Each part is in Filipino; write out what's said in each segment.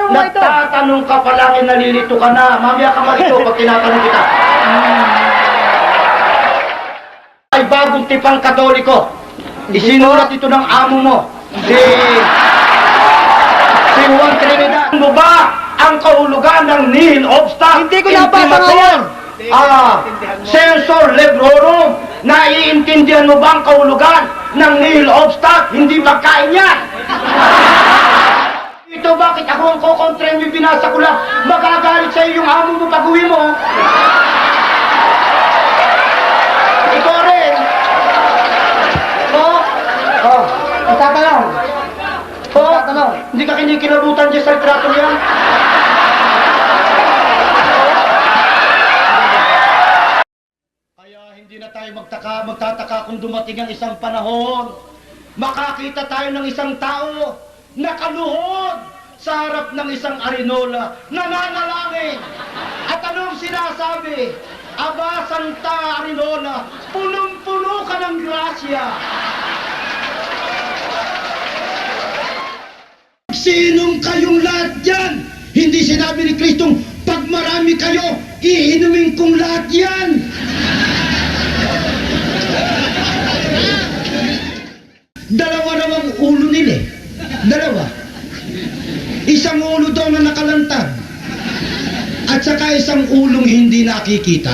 mo ba ito? Nagtatanong ka pa lang, nalilito ka na. Mamaya ka marito pag tinatanong kita. Ay bagong tipang Katoliko. Isinulat ito ng amo mo. Si Juan Trinidad. Ano ba ang kahulugan ng nihil obsta? Hindi ko nabasa ngayon. Sensor Lebrorum. Naiintindihan mo ba ang kahulugan ng nihil obsta? Hindi pagkain yan. Ito bakit ako ang kukontra mo, binasa ko lang. Magagalit sa'yo yung amo mo pag-uwi mo. Ikaw rin. Itatanong. Itatanong. Hindi ka kinikilabutan dyan sa litrato yan. Kaya hindi na tayo magtataka kung dumating ang isang panahon. Makakita tayo ng isang tao nakaluhod sa harap ng isang arinola, nananalangin. At anong sinasabi? Aba, Santa Arinola, punong-puno ka ng grasya. Sinong kayong lahat yan? Hindi sinabi ni Kristong, pag marami kayo, iinumin kong lahat yan. Dalawa raw ang ulo nila eh. Dalawa. Isang ulo daw na nakalantad. At saka isang ulong hindi nakikita.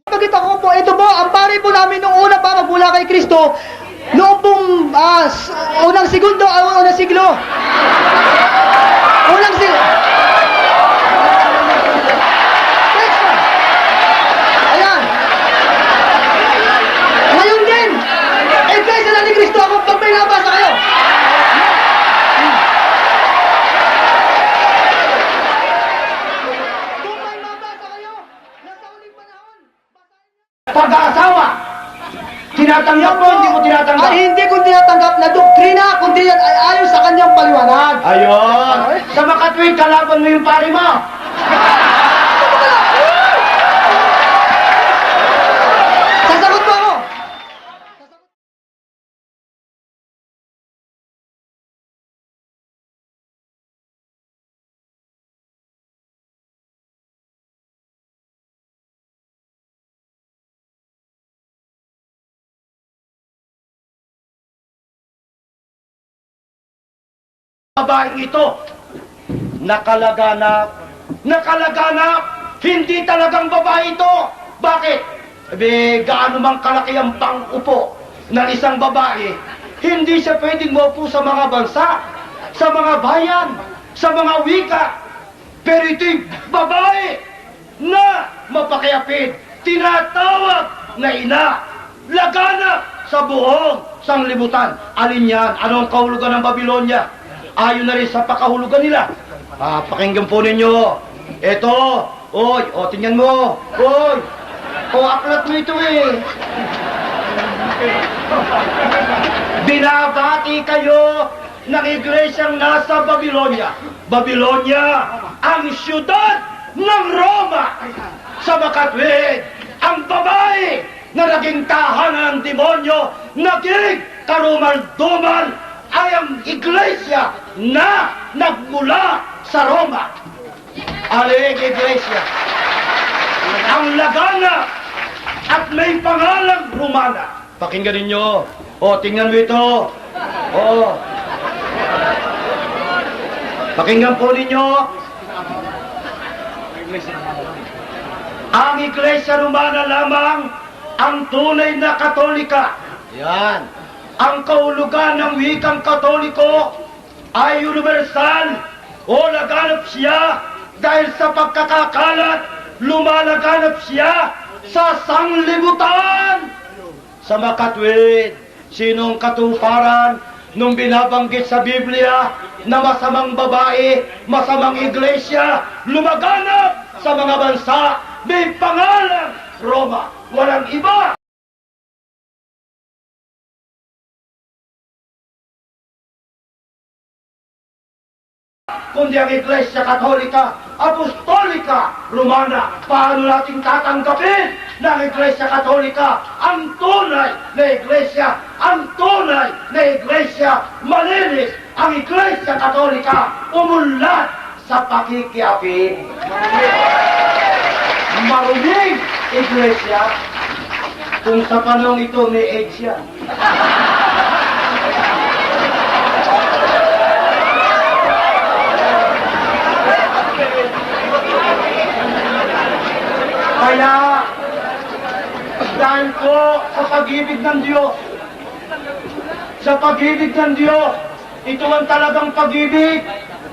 Pagkita ko po, ito po, ang pari po namin nung una pa magmula kay Kristo, noong pong unang segundo, unang siglo. Unang siglo. Ayan. Ngayon din, guys, na ni Kristo ako pag may nabasa kayo. Kung may nabasa kayo, nasa uling panahon, basahin niyo. Pag-aasawa, tinatanggap mo, hindi mo tinatanggap. Ay, hindi ko tinatanggap na doktrina, kundi yan ay ayon sa kanyang paliwanag. Ayun. Sa makatwing, kalaban mo yung pari mo. Sasagot po ako. Babaeng ito, nakalaganap, hindi talagang babae ito. Bakit? Gaano mang kalaki ang pang-upo ng isang babae, hindi siya pwedeng maupo sa mga bansa, sa mga bayan, sa mga wika. Pero ito'y babae na mapakiapid, tinatawag na ina, laganap sa buong sanglibutan. Alin yan? Ano ang kahulugan ng Babylonia? Ayon na rin sa pakahulugan nila. Pakinggan po ninyo. Ito. Oy, tingnan mo. Oy. Aklat mo ito eh. Binabati kayo ng iglesyang nasa Babylonia. Babylonia, ang siyudad ng Roma. Sa makatwid, ang babae na naging tahanan ng demonyo, naging karumal-dumal ay ang iglesia na nagmula sa Roma. Aling iglesia, ang lagana at may pangalang Romana. Pakinggan ninyo. Tingnan mo ito. Pakinggan po ninyo. Ang iglesia Romana lamang ang tunay na Katolika. Yan. Ang kahulugan ng wikang Katoliko ay universal o laganap siya dahil sa pagkakakalat, lumalaganap siya sa sanglibutan. Sa makatwid, sinong katuparan nung binabanggit sa Biblia na masamang babae, masamang iglesia, lumaganap sa mga bansa, may pangalang Roma. Walang iba. Kundi ang Iglesia Katolika, Apostolika, Romana. Paano natin tatanggapin ng Iglesia Katolika ang tunay na Iglesia, ang tunay na Iglesia malinis ang Iglesia Katolika umunlad sa pakikiapin. Maruming Iglesia, kung sa panahon ito may AIDS yan. Kaya, dahil po sa pag-ibig ng Diyos, ito ang talagang pag-ibig.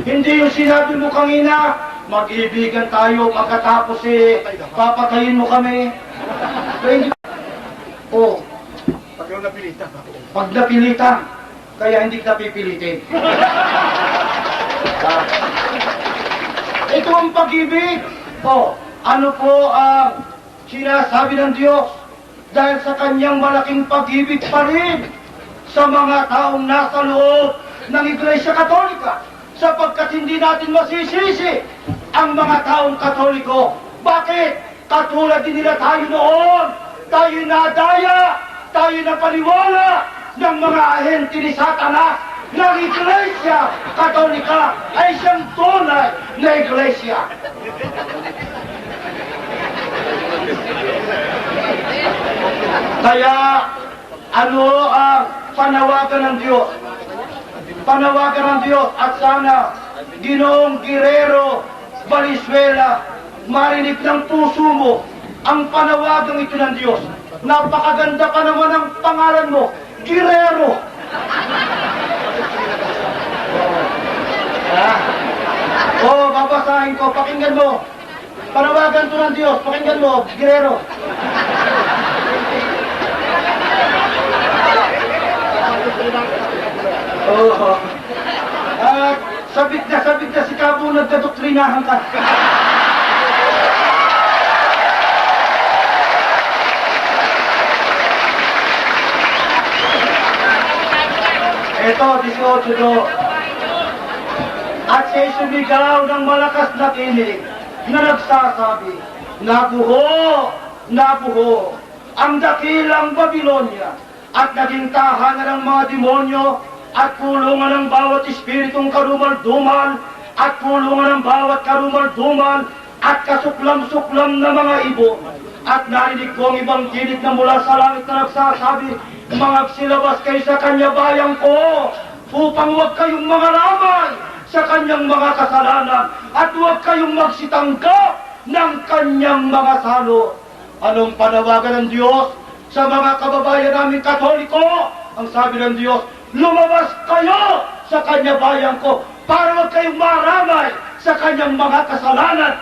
Hindi yung sinabi mo kanina, mag-ibigan tayo pagkatapos papatayin mo kami. Oh, pag napilitan, kaya hindi kita pipilitin. Ito ang pag-ibig. Oh, ano po ang sinasabi ng Diyos? Dahil sa kanyang malaking pag-ibig pa rin sa mga taong nasa loob ng Iglesia Katolika, sapagkat hindi natin masisisi ang mga taong Katoliko. Bakit? Katulad din nila tayo noon. Tayo nadaya, tayo napaniwala ng mga ahente ni Satanas ng Iglesia Katolika ay siyang tunay na Iglesia. Kaya, ano ang panawagan ng Diyos? Panawagan ng Diyos at sana Ginoong Guerrero Valenzuela, marinig ng puso mo ang panawagang ito ng Diyos. Napakaganda pa naman ang pangalan mo, Guerrero. Oh, babasahin ko, pakinggan mo. Panawagan to ng Diyos, pakinggan mo, Guerrero. Oh. At sabit na si Cabo, nagdadoktrinahan ka. Ito, 18 do. At siya'y sumigaw ng malakas na tinig na nagsasabi, nabuho, nabuho, ang dakilang Babilonia at naging tahanan ng mga demonyo at pulungan ng bawat espiritong karumal-dumal at pulungan ng bawat karumal-dumal at kasuklam-suklam na mga ibon. At narinig ko ang ibang tinig na mula sa langit na nagsasabi, magsilabas kayo sa kanya bayang ko upang huwag kayong mangalamay sa kanyang mga kasalanan at huwag kayong magsitanggap ng kanyang mga salo. Anong panawagan ng Diyos sa mga kababayan namin Katoliko? Ang sabi ng Diyos, lumabas kayo sa kanya bayang ko para huwag kayong maramay sa kanyang mga kasalanan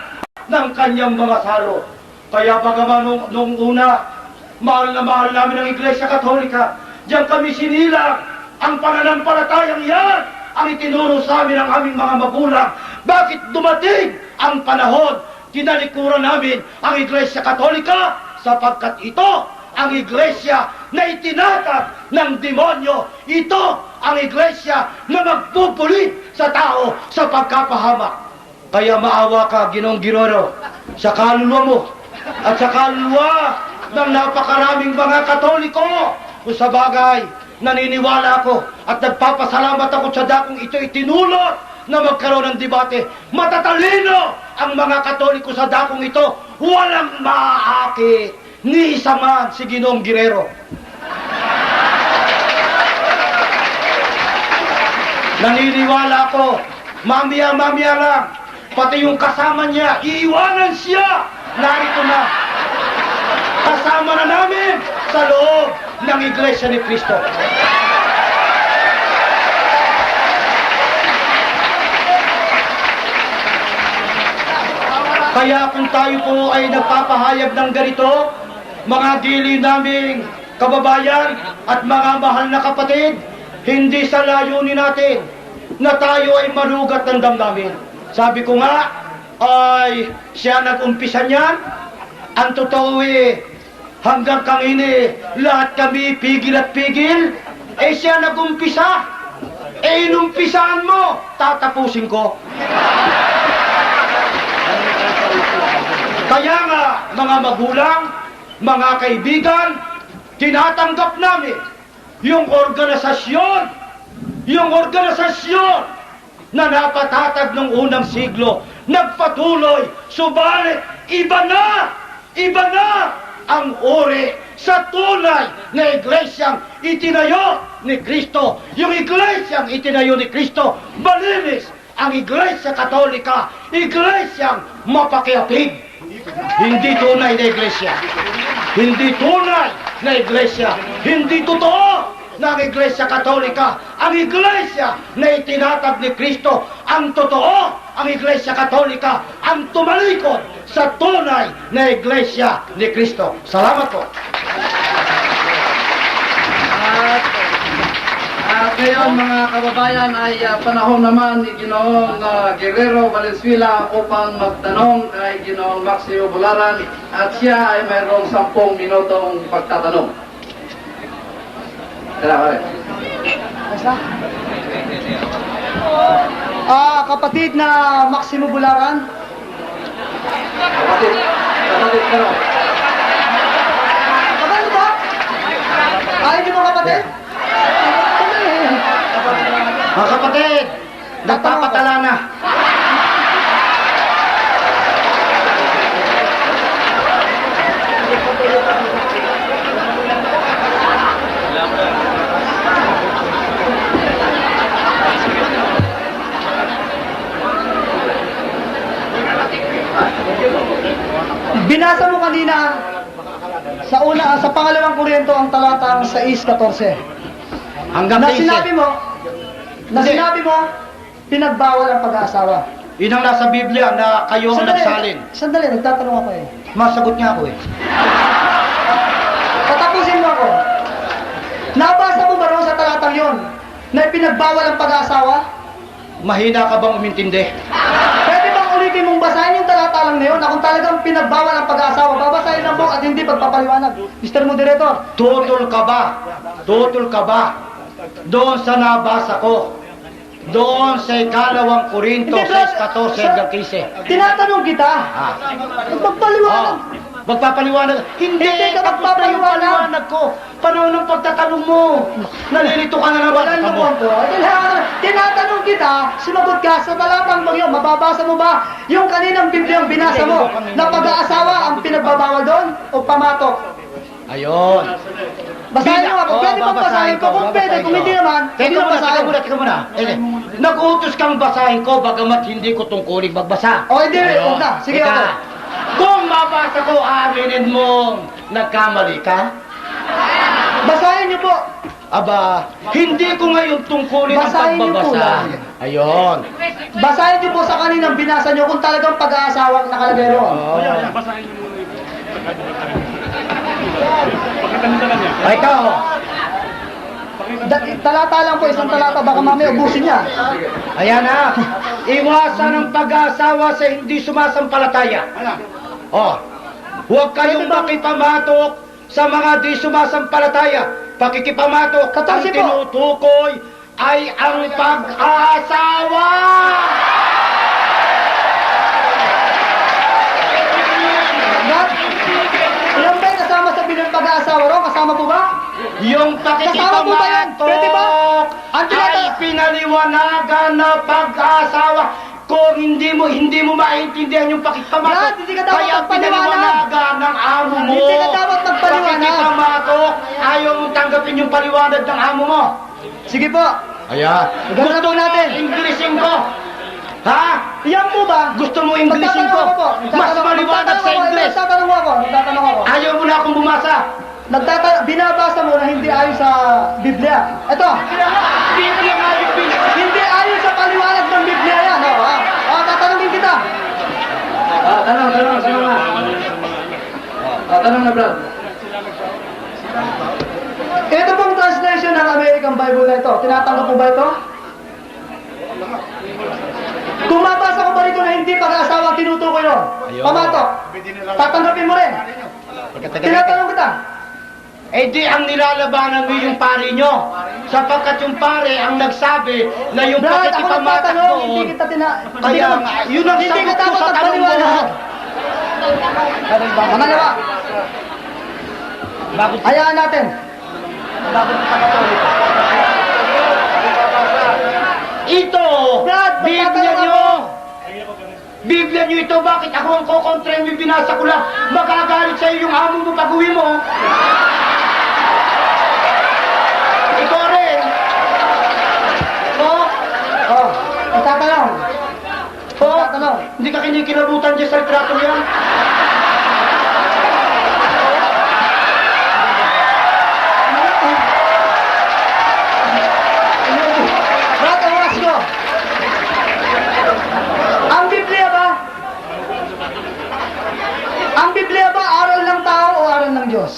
ng kanyang mga salo. Kaya bagaman nung una, mahal na mahal namin ang Iglesia Katolika, diyan kami sinilang ang pananampalatayang yan ang itinuro sa amin ng aming mga magulang. Bakit dumating ang panahon, tinalikuran namin ang Iglesia Katolika? Sapagkat ito ang Iglesia na itinatag ng demonyo. Ito ang Iglesia na magpupulit sa tao sa pagkapahamak. Kaya maawa ka, Ginoong Guerrero, sa kaluluwa mo at sa kaluluwa ng napakaraming mga Katoliko. Kung sa bagay, naniniwala ako at nagpapasalamat ako sa dakong ito itinulot na magkaroon ng debate. Matatalino ang mga Katoliko sa dakong ito. Walang maaakit ni isa man si Ginoong Guerrero. Naniniwala ako, mamaya lang, pati yung kasama niya, iiwanan siya. Narito na. Kasama na namin sa loob ng Iglesia ni Cristo. Kaya kung tayo po ay nagpapahayag ng ganito, mga gili naming kababayan at mga mahal na kapatid, hindi sa layunin natin na tayo ay marugat ng damdamin. Sabi ko nga, ay siya nag-umpisa niyan. Ang totoo hanggang kangini, lahat kami pigil at pigil. Siya nag-umpisa. Inumpisaan mo, tatapusin ko. Kaya nga, mga magulang, mga kaibigan, tinatanggap namin yung organisasyon yung organisasyon na napatatag ng unang siglo, nagpatuloy, subalit iba na ang uri sa tunay na iglesyang itinayo ni Kristo. Yung iglesyang itinayo ni Kristo, malinis ang Iglesia Katolika, iglesyang mapakiapig. Hindi tunay na iglesia. Hindi tunay na iglesia. Hindi totoo na ang Iglesia Katolika, ang iglesia na itinatag ni Kristo. Ang totoo, ang Iglesia Katolika, ang tumalikod sa tunay na iglesia ni Kristo. Salamat po. At ngayon mga kababayan ay panahon naman ni Ginoong Guerrero Valenzuela upang magtanong kay Ginoong Maximo Bularan at siya ay mayroong 10 minutong pagtatanong. Salamat. Kapatid na Maximo Bularan. Kapatid ka rin. Kapatid ba? Ayaw niyo mga kapatid? Mga kapatid, nagpapatala na. Binasa mo kanina sa pangalawang Korinto ang talatang 6:14. Hanggang Na 15. sinabi mo, pinagbawal ang pag-aasawa. Yun ang nasa Biblia na kayo ang nagsalin. Sandali, nagtatanong ako eh. Masagot niya ako eh. Patapusin mo ako. Nabasa mo ba roon sa talatang yon na pinagbawal ang pag-aasawa? Mahina ka bang umintindi? Pwede bang ulitin mong basahin yung talata lang na yun na kung talagang pinagbawal ang pag-aasawa, babasahin lang mo at hindi pagpapaliwanag. Mr. Moderator. Tutol ka ba? Tutol ka ba? Doon sa nabasa ko. Doon sa ikalawang Korinto, Hindi, bro. 6:14 hanggang 15. Tinatanong kita. Ah. Magpapaliwanag. Magpapaliwanag. Hindi Hindi ka tapos na yung magpapaliwanag. paliwanag ko. Panahon ng pagtatanong mo. Nalilito ka na naman. Wala na po po. Tinatanong kita, sumagot ka sa talatang mo yun. Mababasa mo ba yung kaninang Bibliang binasa mo na pag-aasawa ang pinagbabawal doon o pamatok? Ayun. Basahin mo ako. Pwede bang basahin ko? Kung pwede, kung hindi naman, hindi mo basahin. Teka muna. Nag-utos kang basahin ko, bagamat hindi ko tungkuling magbasa. O hindi, huwag na. Sige Ika, ako. kung mabasa ko, aminin mong nagkamali ka? Basahin niyo po. Aba, hindi ko ngayon tungkulin ang Basahin niyo po pagbabasa. lang. Ayun. Basahin niyo po sa kaninang binasa niyo kung talagang pag-aasawang nakalagay roon. Ay, ikaw. Talata lang po, isang talata, baka mamaya ubusin niya. Ayan na. Iwasan ang pag-aasawa sa hindi sumasampalataya. Oh, huwag kayong makipamatok sa mga di sumasampalataya. Pakikipamatok ang 14 po. tinutukoy ay ang pag-aasawa. Ilan ba yung kasama sa pag-aasawa ro? Kasama po ba? Yung Kasama po ba yan? Pwede ba? Ang ay pinaliwanagan na pag-aasawa. Kung hindi mo maintindihan yung pakikipamatok, Brad, hindi ka dapat kaya magpaliwanag. pinaliwanagan ng amo mo. Hindi ka dapat magpaliwanag. Pakikipamatok, ayaw mong tanggapin yung paliwanag ng amo mo. Sige po. Ayan. Ganun na po natin. Inglesin ko. Ha? Iyan po ba? Gusto mo Inglesin ko? Magtatanong ako po. Mas maliwanag sa Ingles. Nagtatanong ako. Ayaw mo na akong bumasa. Binabasa mo na hindi ayon sa Biblia. Ito. Hindi ayon sa paliwanag ng Biblia yan. Tatanungin kita. Tanong na. Tanong na, Brad. Ito pong translation ng American Bible na ito. Tinatanggap mo ba ito? Kung mabasa ko ba rito na hindi pag-aasawa ang tinutukoy nun? Pamatok. Tatanggapin mo rin. Tinatanong kita. Eh di ang nilalabanan mo yung pare nyo. Sapagkat yung pare ang nagsabi na yung Brad, ako pakikipamatak nagtatanong, doon. hindi kita Kaya nga, yun ang hindi sagot ka ko dapat sa tanong mo. magpaliwanag. Pangalawa, hayaan natin. Nagtatanong nyo. ako. Biblia nyo ito, bakit ako ang kukontra yung binasa ko lang? Magagalit sa'yo yung amo mo pag-uwi mo. Ikaw rin. Oh, nagtatanong. Nagtatanong. Hindi ka kinikilabutan dyan sa litrato yan. Brad, oras ko. Ang Biblia ba? Ang Biblia ba aral ng tao o aral ng Diyos?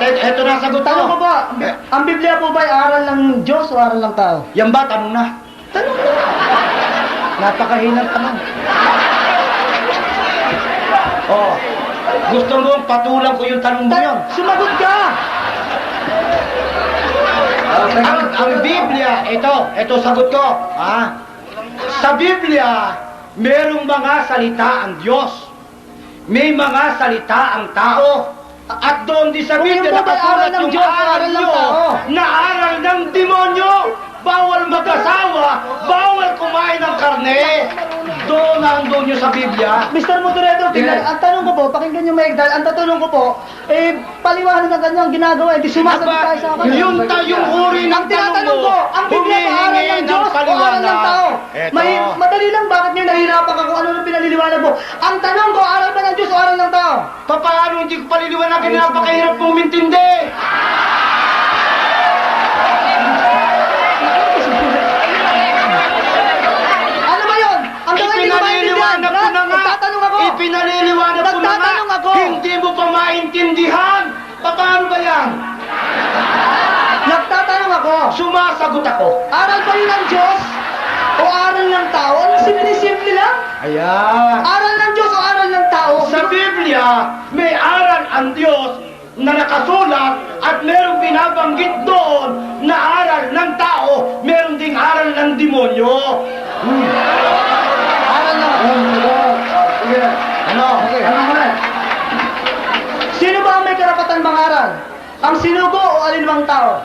Eto na sagot Tanong ko ko. ba, ang Biblia po ba ay aral ng Diyos o aral ng tao? Yan ba, tanong na? Tanong ko. Napakahinang tanong. Oh, gusto mong patulang ko yung tanong mo yun? Sumagot ka! Ang Biblia, ito sagot ko. Sa Biblia, merong mga salita ang Diyos. May mga salita ang tao. At doon din sa Kung Biblia yun po ba nakasulat aral ng yung Diyos o aral aral ng nyo tao? na aral ng demonyo. Bawal mag-asawa, bawal kumain ng karne. Doon ang doon nyo sa Biblia. Mr. Moderator, tingnan, Yes. ang tanong ko po, pakinggan nyo maigdal, ang tatanong ko po, paliwanag ng kanyang ginagawa, di sumasagot tayo sa akin. yung uri ng Ang tinatanong tanong mo, ko, ang Biblia ba aral humihingi ng Diyos o aral ng tao? Eto. Madali lang, bakit nyo nahihirapan ka kung ano nang pinaliliwanag mo? Ang tanong ko, aral ba ng Diyos o aral ng tao? Paano hindi ko paliliwanagin, napakahirap mong mintindi. Ano ba yun? Ang gawin hindi ko maintindihan. Ipinaliliwanag ko na nga. Nagtatanong ako. Ipinaliliwanag ko na nga. Nagtatanong ako. Hindi mo pa maintindihan. Paano ba yan? Nagtatanong ako. Sumasagot ako. Aral ba yun ng Diyos o aral ng tao? Ano simple lang? Ayan. Aral ng Diyos o aral ng tao? Sa Biblia, may aral ang Diyos na nakasulat at merong binabanggit doon na aral ng tao, meron ding aral ng demonyo. Aral ng Sige. Ano? Okay. Ano mo na? Sino ba ang may karapatan mangaral? Ang sinugo o alinmang tao?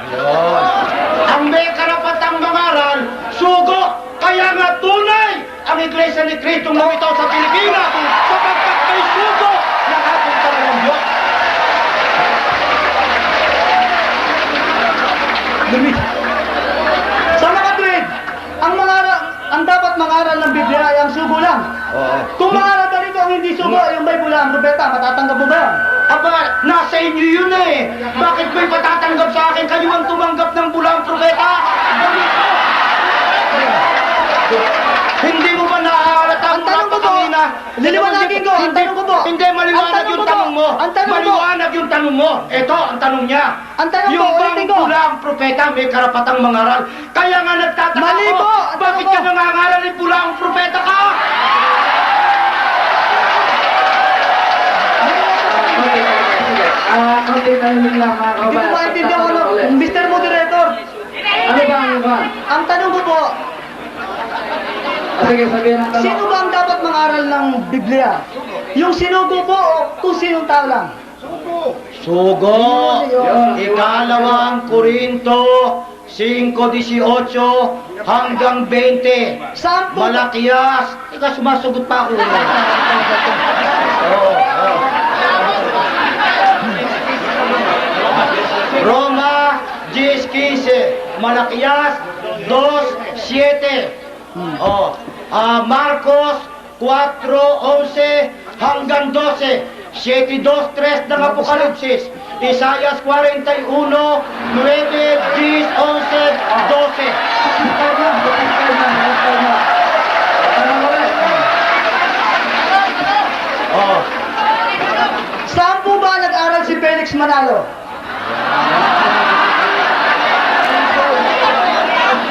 Ang may karapatang mangaral, sugo, kaya nga tunay ang Iglesia ni Cristo lumitaw sa Pilipinas sapagkat may sugo na ating ng Diyos. Sa mga tuwid, ang dapat mangaral ng Biblia ay ang sugo lang. Kung mangaral ka rito ang hindi sugo, yung Bible ang propeta, matatanggap mo ba yan? Aba, nasa inyo yun eh. Bakit may patatanggap sa akin? Kayo ang tumanggap ng bulang propeta? Hindi mo ba naaalata Ang tanong ko po, liliwanagin ko, ang tanong ko po. Hindi, maliwanag yung tanong mo. Ang tanong ko. Maliwanag yung tanong mo. Ito, ang tanong niya. Ang tanong ko, yung bang ulitin ko. bulang propeta may karapatang mangaral? Kaya nga nagtataka Mali ko, po, ang bakit tanong ka ko. nangangaral ni bulang propeta ka? Konti tahimik lang mga Hindi ko kabayan. maintindihan ko, Tatanong ulit. Mr. Moderator. Ano ba ang iba? Ang tanong ko po, Sige, sabihin ang tanong. sino ba ang dapat mangaral ng Biblia? Yung sinugo po o kung sinong tao lang? Sugo, Yun. ikalawang Korinto 5:18 hanggang 20. Saan po? Malakias. Teka, sumasagot pa ako. Roma 10:15. Malakias 2:7. Marcos 4:11 hanggang 12. 7:2-3 ng Apokalipsis. Isaias 41, 9, 10, 11, 12. Tanong ulit. Saan po ba nag-aral si Felix Manalo?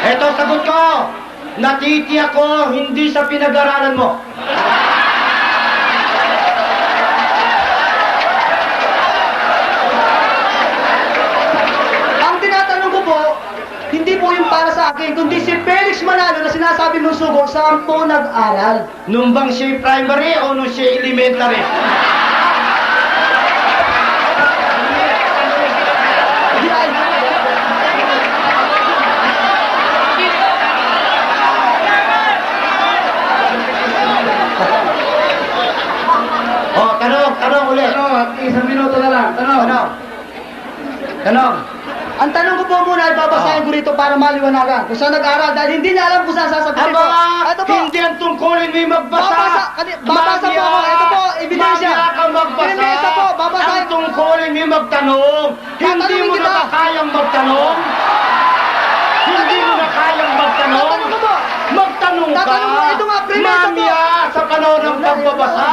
Eto, sagot ko. Natitiyak ko, hindi sa pinag-aralan mo. Ang tinatanong ko po, hindi po yung para sa akin, kundi si Felix Manalo na sinasabi mong sugo, saan po nag-aral? Nung bang siya primary o nung siya elementary? Di ay- Oh, tanong ulit. Tanong, isang minuto na lang. Tanong. Ang tanong ko po muna ay babasahin ko rito para maliwanagan. Kung saan nag-aral dahil hindi niya alam kung saan sasabihin ko. Ito po. Hindi ang tungkulin mo yung magbasa. Babasa po ako. Ito po, ebidensya. Mamaya ka magbasa. Ebidensya po, babasahin. Ang tungkulin mo yung magtanong. Hindi mo kita. na kayang magtanong. Hindi mo na kayang magtanong. Tatanong ko po. Magtanong ka. Tatanong mo, ito nga, premisa po. Mamaya, sa panahon ng pagbabasa,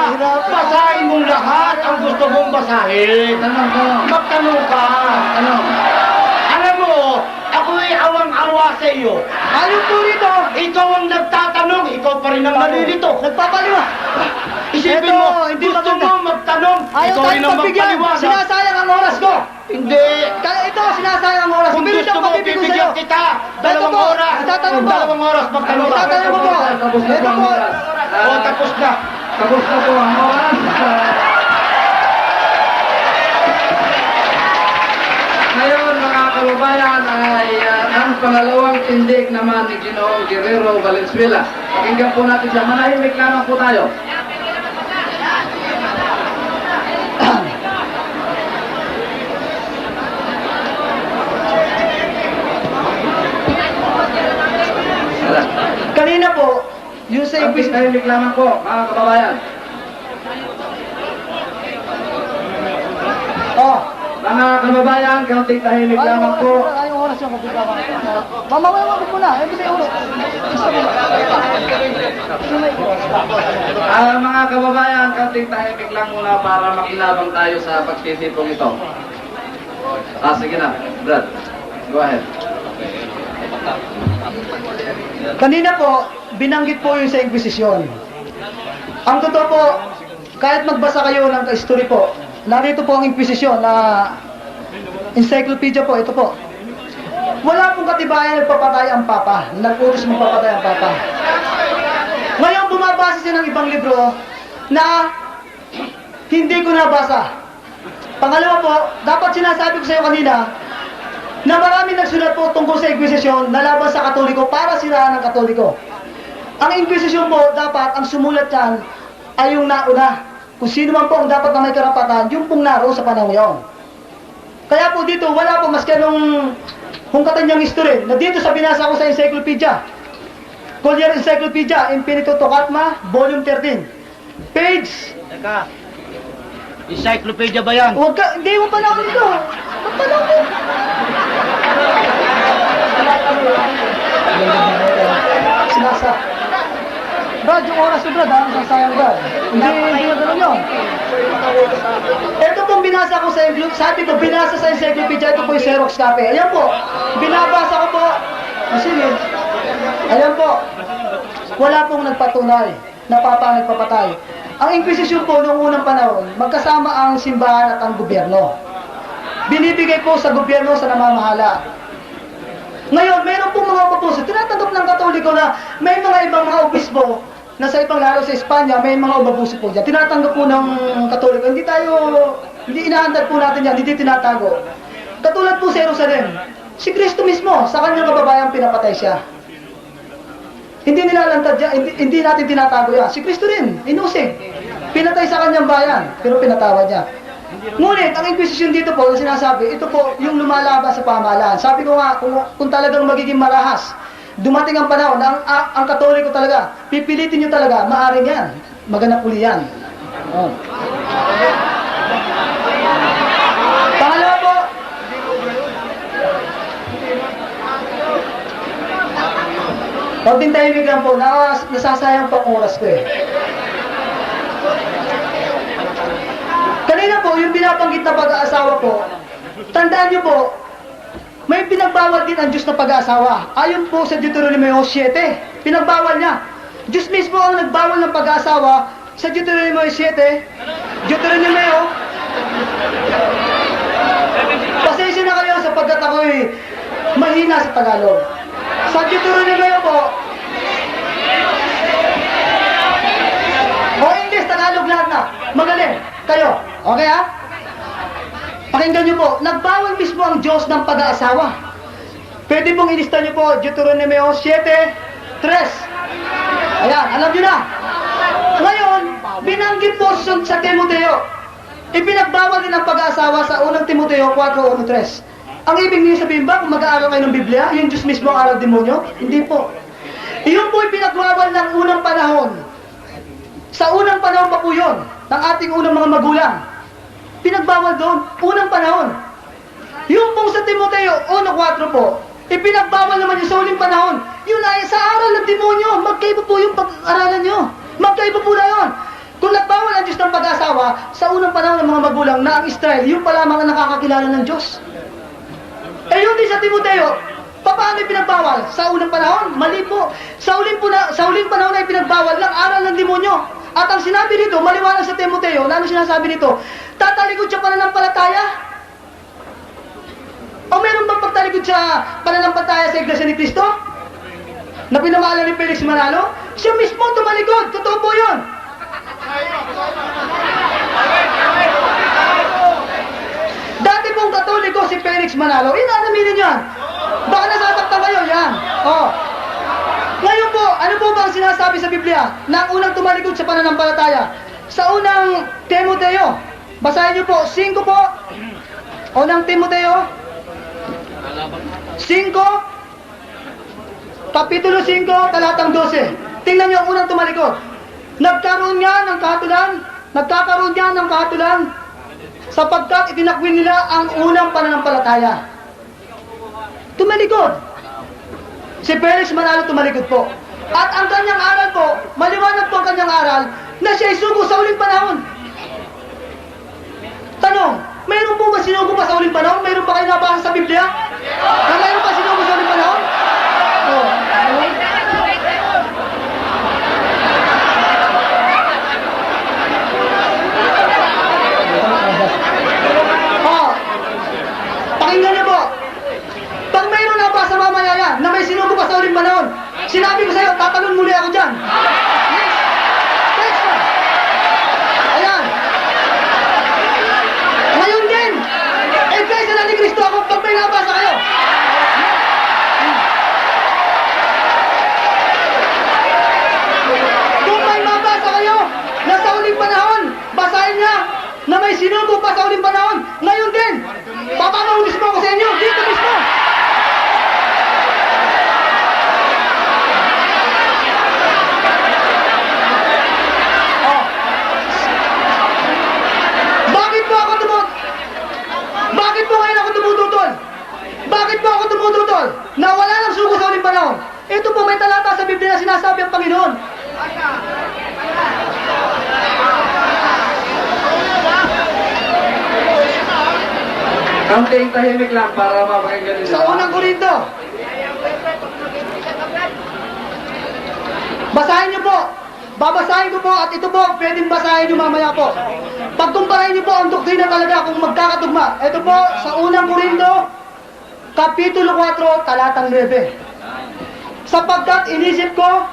basahin mong lahat ang gusto mong basahin. Tanong. Magtanong ka. Tanong. Alam mo, ako'y awang-awa sa iyo. Ayun po rito. Ikaw ang nagtatanong, ikaw pa rin ang nalilito. Nagpapaliwa. Isipin Ito, mo, hindi gusto maganda. mo magtanong, Ayaw ikaw rin tayo ang pagbigyan. magpaliwanag. Sinasayang ang oras ko. Hindi. Kaya ito, sinasayang ang oras ko. Kung Pero gusto siyang mo, mabibigyan sa'yo. bibigyan kita. Dalawang Ito po, oras. itatanong mo. Dalawang oras, magtanong ka. Itatanong mo po. Ito po. O, tapos na. Tapos na po ang oras. Ngayon mga kababayan ay ang pangalawang tindig naman ni Ginoong Guerrero Valenzuela. Pakinggan po natin siya. Manahimik lamang po tayo. Kanina po, yung sa Please, tahimik lamang po mga kababayan. Oh. Mga kababayan, kaunting tahimik lamang po. Ayong oras yung kapita ko. Mamamaya ko muna. Eh, hindi ulo. Mga kababayan, kaunting tahimik lang muna para makinabang tayo sa pagtitipong ito. Sige na, Brad. Go ahead. Kanina po, binanggit po yung sa Inquisition. Ang totoo po, kahit magbasa kayo ng history po, narito po ang Inquisition na encyclopedia po, ito po. Wala pong katibayan nagpapatay ang Papa, nag-utos magpapatay ang Papa. Ngayon bumabasa siya ng ibang libro na hindi ko nabasa. Pangalawa po, dapat sinasabi ko sa iyo kanina na marami nagsulat po tungkol sa Inquisition na laban sa Katoliko para siraan ng Katoliko. Ang Inquisition po, dapat ang sumulat yan ay yung nauna. Kung sino man po ang dapat na may karapatan, yung pong naroon sa panahon yon. Kaya po dito, wala po maski anong hungkatan niyang history na dito sa binasa ko sa encyclopedia. Collier Encyclopedia, Infinito Tocatma, Volume 13. Page. Teka. Encyclopedia ba yan? Huwag ka, hindi mo panahon dito. Panahon. Sinasa. Brad, yung oras ko, Brad, ha? Nasasayang, Brad. Hindi na gano'n yun. Ito pong binasa ko sa sabi ko, binasa sa encyclopedia, ito po yung Xerox copy. Ayan po, binabasa ko po. Sige. Ayan po, wala pong nagpatunay na Papa ang nagpapatay. Ang Inquisition po noong unang panahon, magkasama ang simbahan at ang gobyerno. Binibigay po sa gobyerno sa namamahala. Ngayon, mayroon pong mga obabuso. Tinatanggap ng Katoliko na may mga ibang mga obispo na sa ibang lalo sa Espanya, may mga obabuso po dyan. Tinatanggap po ng Katoliko. Hindi inaandad po natin yan, hindi tinatago. Katulad po sa Jerusalem, si Kristo mismo, sa kanyang kababayan pinapatay siya. Hindi nilalantad yan, hindi natin tinatago yan. Si Kristo rin, inusig. Pinatay sa kanyang bayan, pero pinatawad niya. Ngunit, ang Inquisition dito po, na sinasabi, ito po yung lumalaban sa pamahalaan. Sabi ko nga, kung talagang magiging marahas, dumating ang panahon na ang Katoliko talaga, pipilitin nyo talaga, maaring yan. Maganap uli yan. Oh. Pangalawa po, konting tahimik lang po, nasasayang pa ang oras ko eh. Kanina po, yung binabanggit na pag-aasawa po, tandaan niyo po, may pinagbawal din ang Diyos na pag-aasawa. Ayon po sa Deuteronomio 7, pinagbawal niya. Diyos mismo ang nagbawal ng pag-aasawa sa Deuteronomio 7. Deuteronomio. Pasensya na kayo sapagkat ako'y mahina sa Tagalog. Sa Deuteronomio po, o English, Tagalog lahat na. Magaling. Kayo. Okay ha? Pakinggan nyo po. Nagbawal mismo ang Diyos ng pag-aasawa. Pwede pong ilista nyo po Deuteronomio 7:3. Ayan, alam nyo na. Ngayon, ipinagbawal din ang pag-aasawa sa unang Timoteo 4:1-3. Ang ibig niyo sabihin ba, kung mag-aaral kayo ng Biblia, yung Diyos mismo ang aral demonyo? Hindi po. Iyon po ipinagbawal ng unang panahon. Sa unang panahon pa po yun, ng ating unang mga magulang. Pinagbawal doon, unang panahon. Yung pong sa Timoteo 1:4 po, ipinagbawal naman yung sa uling panahon. Yun ay sa aral ng demonyo. Magkaiba po yung pag-aralan nyo. Magkaiba po na yun. Kung nagbawal ang Diyos ng pag-asawa, sa unang panahon ng mga magulang na ang Israel, yung pa lamang ang nakakakilala ng Diyos. Eh yun din sa Timoteo, paano ipinagbawal? Sa unang panahon? Mali po. Sa uling panahon ay pinagbawal ng aral ng demonyo. At ang sinabi dito, maliwanag sa Timoteo, ano sinasabi dito? Tatalikod siya pananampalataya? O meron bang pagtalikod siya pananampalataya sa Iglesia ni Cristo? Na pinamahalan ni Felix Manalo? Siya mismo tumalikod. Totoo po yun. Dati pong Katoliko si Felix Manalo, inanaminin yan. Baka nasasaktan kayo, yan. Oh. Ngayon po, ano po ba ang sinasabi sa Biblia na ang unang tumalikod sa pananampalataya? Sa unang Timoteo, basahin niyo po, 5 po. Unang Timoteo, 5, Kapitulo 5, talatang 12. Tingnan niyo ang unang tumalikod. Nagkaroon nga ng kahatulan, sapagkat itinakwil nila ang unang pananampalataya. Tumalikod. Si Felix Manalo tumalikod po. At ang kanyang aral po, maliwanag po ang kanyang aral, na siya ay sugo sa uling panahon. Tanong, mayroon po ba sinugo pa sa uling panahon? Mayroon pa kayo nabasa sa Biblia? Na mayroon pa sinugo sa uling panahon? Oh. Pakinggan niyo po. Pag mayroon na ba sa mamaya yan, na may sinugo pa sa uling panahon, sinabi ko sa iyo, tatalon muli ako dyan. Yes. Next one. Ayan. Ngayon din, kaysa na ni Kristo ako, pag may nabasa kayo. Kung may mabasa kayo, na sa uling panahon, basahin niya, na may sinugo pa sa uling panahon, ngayon din, papamaulis mo ako sa inyo, dito mismo. Oh. Bakit po ngayon ako tumututol? Bakit po ako tumututol? Na wala nang sugo sa uling panahon. Ito po may talata sa Biblia na sinasabi ang Panginoon. Kaunting tahimik lang para mapakinggan nila. Sa unang Korinto. Basahin niyo po. Babasahin ko po at ito po, pwedeng basahin niyo mamaya po. Pagkumparahin niyo po ang doktrina talaga kung magkakatugma. Ito po, sa unang Korinto, Kapitulo 4, talatang 9. Sapagkat inisip ko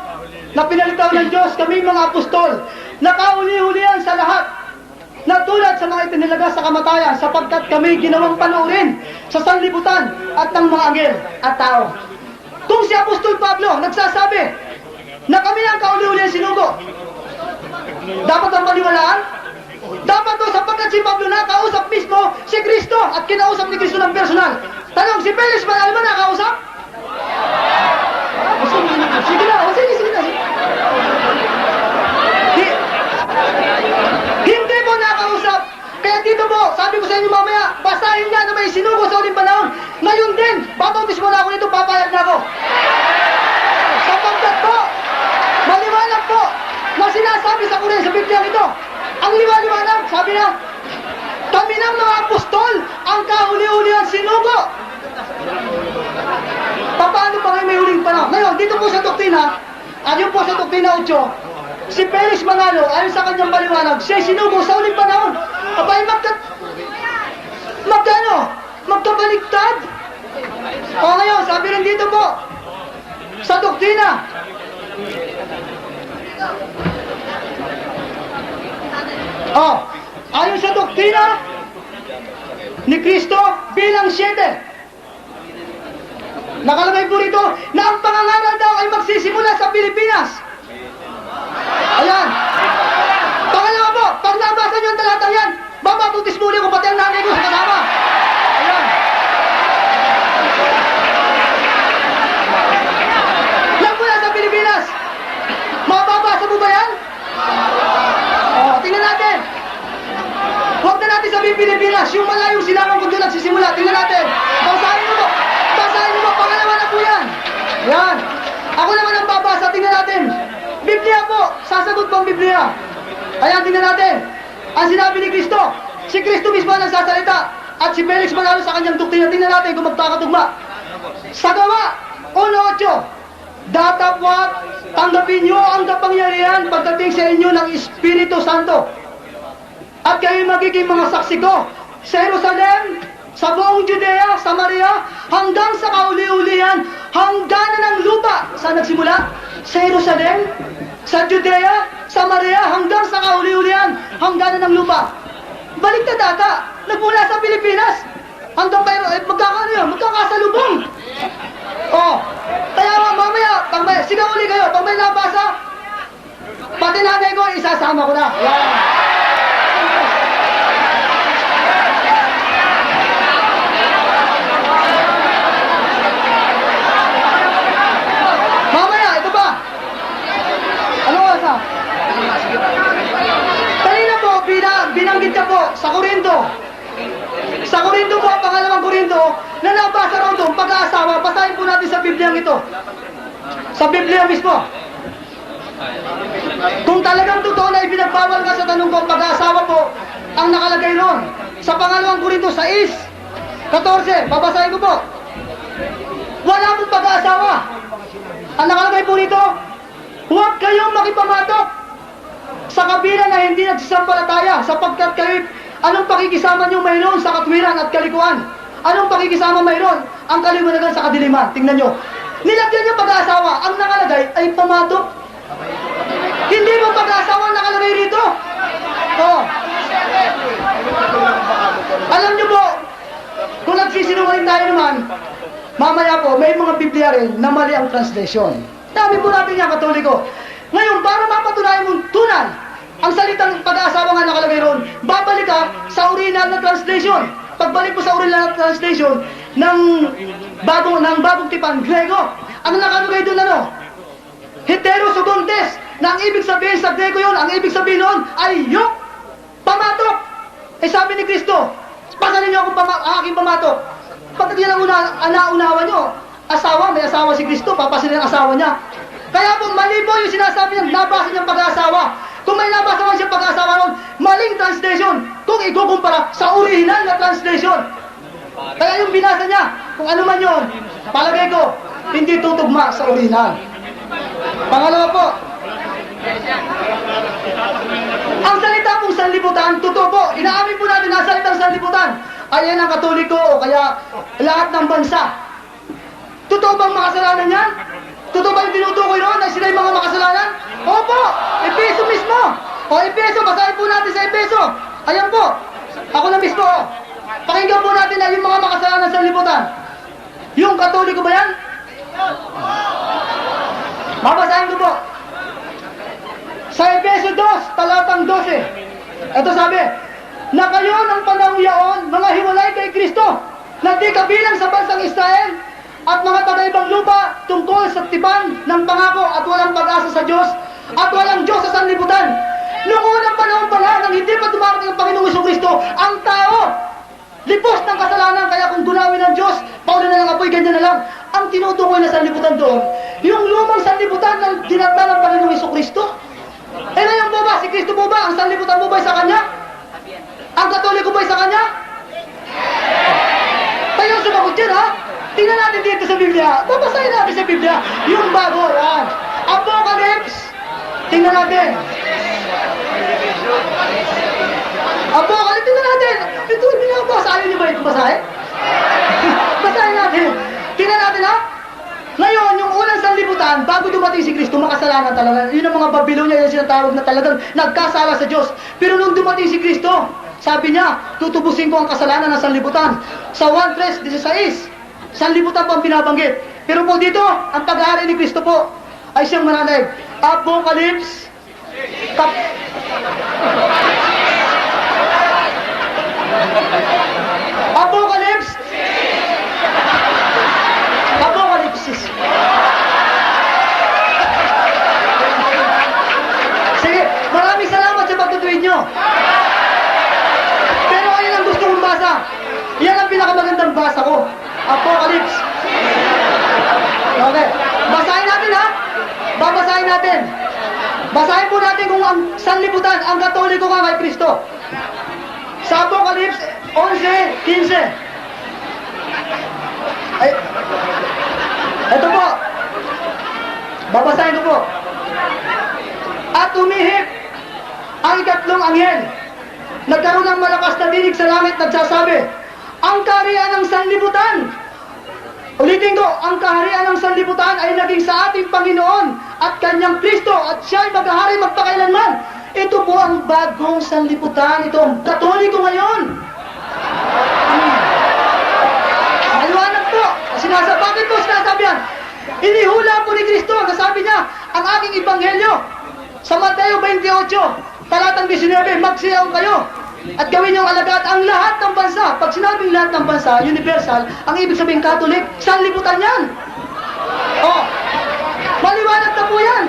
na pinalitaw ng Diyos kaming mga apostol, nakauli-hulihan sa lahat, na tulad sa mga itinilaga sa kamatayan, sapagkat kami ginawang panoorin sa sanlibutan at ng mga anghel at tao. Kung si Apostol Pablo nagsasabi na kami ang kauli-ulihan sinugo, dapat ang paniwalaan? Dapat to sapagkat si Pablo nakausap mismo si Kristo at kinausap ni Kristo ng personal. Tanong, si Felix ba naman nakausap? Sige na. Hindi po nakausap. Kaya dito po, sabi ko sa inyo mamaya, basahin niya na may sinugo sa uling panahon. Ngayon din, babautis mo na ako nito, papayag na ako. Sapagkat po, maliwanag po, na sinasabi sa Korea sa Biblia nito. Ang liwanag, sabi na, kami ng mga apostol, ang kahuli-hulihan sinugo. Paano pa ngayon may huling panahon? Ngayon, dito po sa doktrina, ayon po sa doktrina 8, si Felix Manalo, ayon sa kanyang paliwanag, siya sinugo sa uling panahon. Abay, magkabaliktad. O ngayon, sabi rin dito po, sa doktrina, ayon sa doktrina ni Kristo bilang 7. Nakalagay po rito na ang pangangaral daw ay magsisimula sa Pilipinas. Ayan. Pangalawa po, pag nabasa nyo ang talatang yan, bababa Pilipinas, yung malayong silangan kung doon nagsisimula. Tingnan natin. Basahin mo po. Basahin mo po. Pangalawa na po yan. Yan. Ako naman ang babasa. Tingnan natin. Biblia po. Sasagot po ang Biblia. Ayan, tingnan natin. Ang sinabi ni Kristo. Si Kristo mismo ang nagsasalita. At si Felix Manalo sa kanyang doktrina. Tingnan natin kung magkakatugma. Sa gawa, 1:8. Datapwat, tanggapin nyo ang kapangyarihan pagdating sa inyo ng Espiritu Santo. At kayo magiging mga saksi ko sa Jerusalem, sa buong Judea, Samaria, hanggang sa kauli-ulihan, hangganan ng lupa. Saan nagsimula? Sa Jerusalem, sa Judea, Samaria, hanggang sa kauli-ulihan, hangganan ng lupa. Balik na data, nagmula sa Pilipinas, hanggang magkakano yun? Magkakasalubong. Oh, kaya mamaya, sigaw uli kayo, pag may nabasa, pati nanay ko, isasama ko na. Yan. Mamaya, ito pa. Ano oras na? Kanina po, binanggit ka po sa Korinto. Sa Korinto po, pangalawang Korinto, na nabasa raw doon, pag-aasawa, basahin po natin sa Biblia ito. Sa Biblia mismo. Kung talagang totoo na ibinagbawal ka sa tanong ko, pag-aasawa po, ang nakalagay roon. Sa pangalawang Korinto 6:14, babasahin ko po. Wala mong pag-aasawa. Ang nakalagay po nito, huwag kayong makipamatok sa kabila na hindi nagsasampalataya, sapagkat kayo, anong pakikisama nyo mayroon sa katwiran at kalikuan? Anong pakikisama mayroon? Ang kaliwanagan sa kadiliman. Tingnan nyo. Nilagyan nyo pag-aasawa. Ang nakalagay ay pamatok. Hindi mo pag-aasawa ang nakalagay rito. Oh. Alam nyo po, kung nagsisinungaling tayo naman, mamaya po, may mga Biblia rin na mali ang translation. Dami po natin yan, Katoliko. Ngayon, para mapatunayan mong tunay, ang salitang pag-aasawa nga nakalagay ron, babalik ka sa original na translation. Pagbalik mo sa original na translation ng bagong tipan, Grego, ang nakalagay doon ano? Heterosugontes, na ang ibig sabihin sa Grego yon, ang ibig sabihin noon ay yok, pamatok. Eh sabi ni Kristo, pasanin niyo akong aking pamatok. Pagkat yan ang naunawa nyo, asawa, may asawa si Kristo, papasanin ang asawa niya. Kaya po, mali po yung sinasabi niya, nabasa niyang pag-aasawa. Kung may nabasa mo siyang pag-aasawa noon, maling translation kung ikukumpara sa original na translation. Kaya yung binasa niya, kung ano man yun, palagay ko, hindi tutugma sa original. Pangalawa po, ang salita pong sanlibutan, totoo po, inaamin po natin na salitang sanlibutan, ay yan ang Katoliko o kaya lahat ng bansa. Totoo bang makasalanan yan? Totoo ba yung tinutukoy noon na sila yung mga makasalanan? Opo! Epeso mismo! O Epeso, basahin po natin sa Epeso. Ayan po. Ako na mismo. Pakinggan po natin na yung mga makasalanan sa liputan. Yung Katoliko ba yan? Babasahin ko po. Sa Epeso 2, talatang 12. Ito sabi, na kayo ng panahon yaon, mga hiwalay kay Kristo, na di kabilang sa bansang Israel, at mga taga-ibang lupa tungkol sa tipan ng pangako at walang pag-asa sa Diyos at walang Diyos sa sanlibutan. Noong unang panahon pala, nang hindi pa dumarating ang Panginoong Jesucristo, ang tao, lipos ng kasalanan, kaya kung dunawin ng Diyos, paulan na lang apoy, ganyan na lang. Ang tinutukoy na sanlibutan doon, yung lumang sanlibutan ng dinagda ng Panginoong Jesucristo. Eh ngayon po ba, si Kristo po ba, ang sanlibutan mo ba sa Kanya? Ang Katoliko ba sa Kanya? Tayo sumagot dyan, ha? Tingnan natin dito sa Biblia. Babasahin natin sa Biblia. Yung bago, yan. Apocalypse. Tingnan natin. Apocalypse, tingnan natin. Ito, binabasa. Ayaw niyo ba ito basahin? Basahin natin. Tingnan natin, ha? Ngayon, yung unang sanlibutan, bago dumating si Kristo, makasalanan talaga. Yun ang mga Babylonia, yung sinatawag na talagang nagkasala sa Diyos. Pero nung dumating si Kristo, sabi niya, tutubusin ko ang kasalanan ng sanlibutan. Sa 1:16, sanlibutan po ang binabanggit. Pero po dito, ang pag-aari ni Kristo po ay siyang mananaig. Apocalypse. Apocalypse. Apocalypse. Sige, maraming salamat sa pagtutuwid nyo. Pero ayun ang Basahin po natin kung ang sanlibutan, ang Katoliko ka kay Kristo. Sa Apocalypse 11:15. Ay, ito po. Babasahin ko po. At umihip ang ikatlong anghel. Nagkaroon ng malakas na dinig sa langit, nagsasabi, ang kaharian ng sanlibutan. Ulitin ko, ang kaharian ng sanlibutan ay naging sa ating Panginoon at kanyang Kristo at siya ay maghahari magpakailanman. Ito po ang bagong sanlibutan. Ito ang Katoliko ngayon. Maliwanag po. Bakit po sinasabi yan? Inihula po ni Kristo. Nasabi niya, ang aking ebanghelyo sa Mateo 28, talatang 19, magsiyaw kayo at gawin niyong alagaan ang lahat ng bansa. Pag sinabing lahat ng bansa, universal, ang ibig sabihin Catholic, sanlibutan yan. Oh, maliwanag na po yan.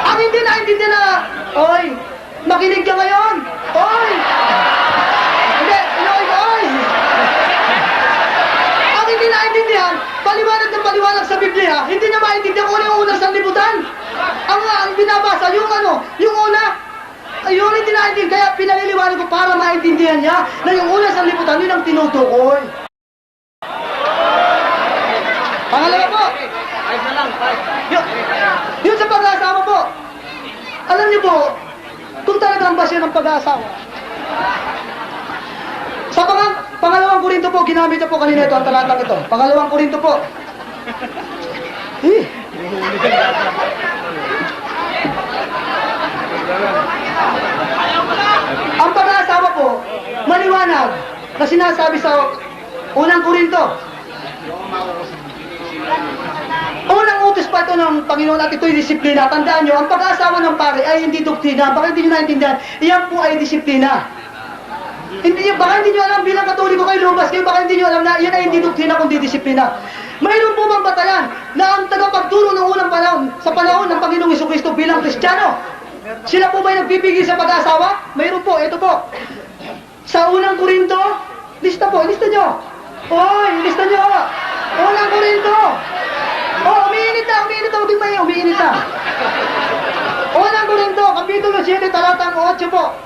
Ang hindi naintindihan na, oy, makinig ka ngayon. Oy! Hindi, oy! Ang hindi naintindihan, paliwanag sa Biblia, hindi niya maintindihan kung ano yung unang sanlibutan. Ang binabasa, yung una, ayun hindi naintindihan, kaya pinaliliwanag ko para maintindihan niya na yung unang sanlibutan, yun ang tinutukoy. Pangalawa po, yun sa pag-aasawa po. Alam niyo po, kung talagang ba siya ng pag-aasawa, sa pangalawang Korinto po, ginamit na po kanina ito, ang talatang ito. Pangalawang Korinto po. Ang pag-aasawa po, maliwanag na sinasabi sa unang Korinto. Unang utos pa ito ng Panginoon at ito'y disiplina. Tandaan nyo, ang pag-aasawa ng pare ay hindi doktrina. Baka hindi nyo naintindihan, iyan po ay disiplina. Baka hindi nyo alam bilang Katoliko kayo lumabas kayo, baka hindi nyo alam na yan ay hindi doktrina kundi disiplina. Mayroon po bang batayan na ang tagapagturo ng unang panahon, sa panahon ng Panginoong Jesucristo bilang Kristiyano? Sila po ba'y nagpipigil sa pag-aasawa? Mayroon po, ito po. Sa unang Korinto, lista nyo. Oy, lista nyo. Unang Korinto. Oh, umiinit na, umiinit na. Unang Korinto, Kapitulo 7, talatang 8 po.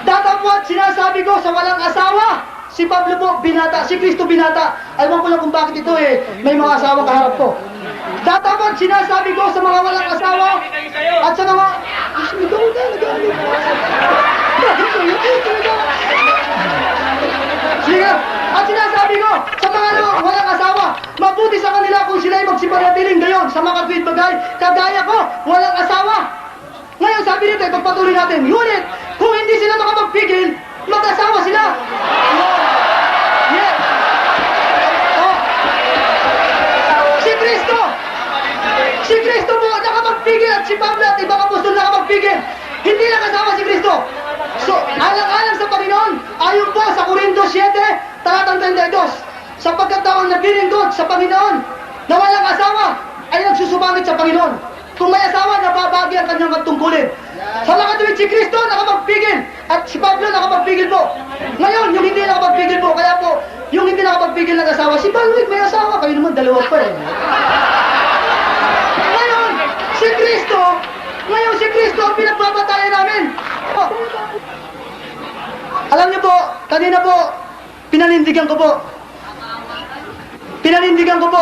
Datapwat sinasabi ko sa walang asawa, si Pablo po binata, si Kristo binata. Alam ko lang kung bakit ito may mga asawa kaharap ko. Datapwat sinasabi ko sa mga walang asawa at sa mga... Sige, at sinasabi ko sa mga walang asawa, mabuti sa kanila kung sila'y magsipanatiling gayon sa mga katwid bagay, kagaya ko, walang asawa. Ngayon sabi nito, ipagpatuloy natin, ngunit kung hindi sila makapagpigil, mag-asawa sila. Yeah. Oh. Si Kristo po nakapagpigil at si Pablo at ibang apostol nakapagpigil. Hindi nakasawa si Kristo. So, alang-alang sa Panginoon, ayon po sa Korinto 7, talatang 32, sapagkat taong naglilingkod sa Panginoon na walang asawa ay nagsusumangit sa Panginoon. Kung may asawa, nababagi ang kanyang katungkulin. Sa mga tuwid si Kristo, nakapagpigil. At si Pablo, nakapagpigil po. Ngayon, yung hindi nakapagpigil po. Kaya po, yung hindi nakapagpigil ng asawa, si Pablo, may asawa. Kayo naman, dalawa pa eh. Ngayon, si Kristo, ang pinagbabatayan namin. Oh. Alam niyo po, kanina po, pinanindigan ko po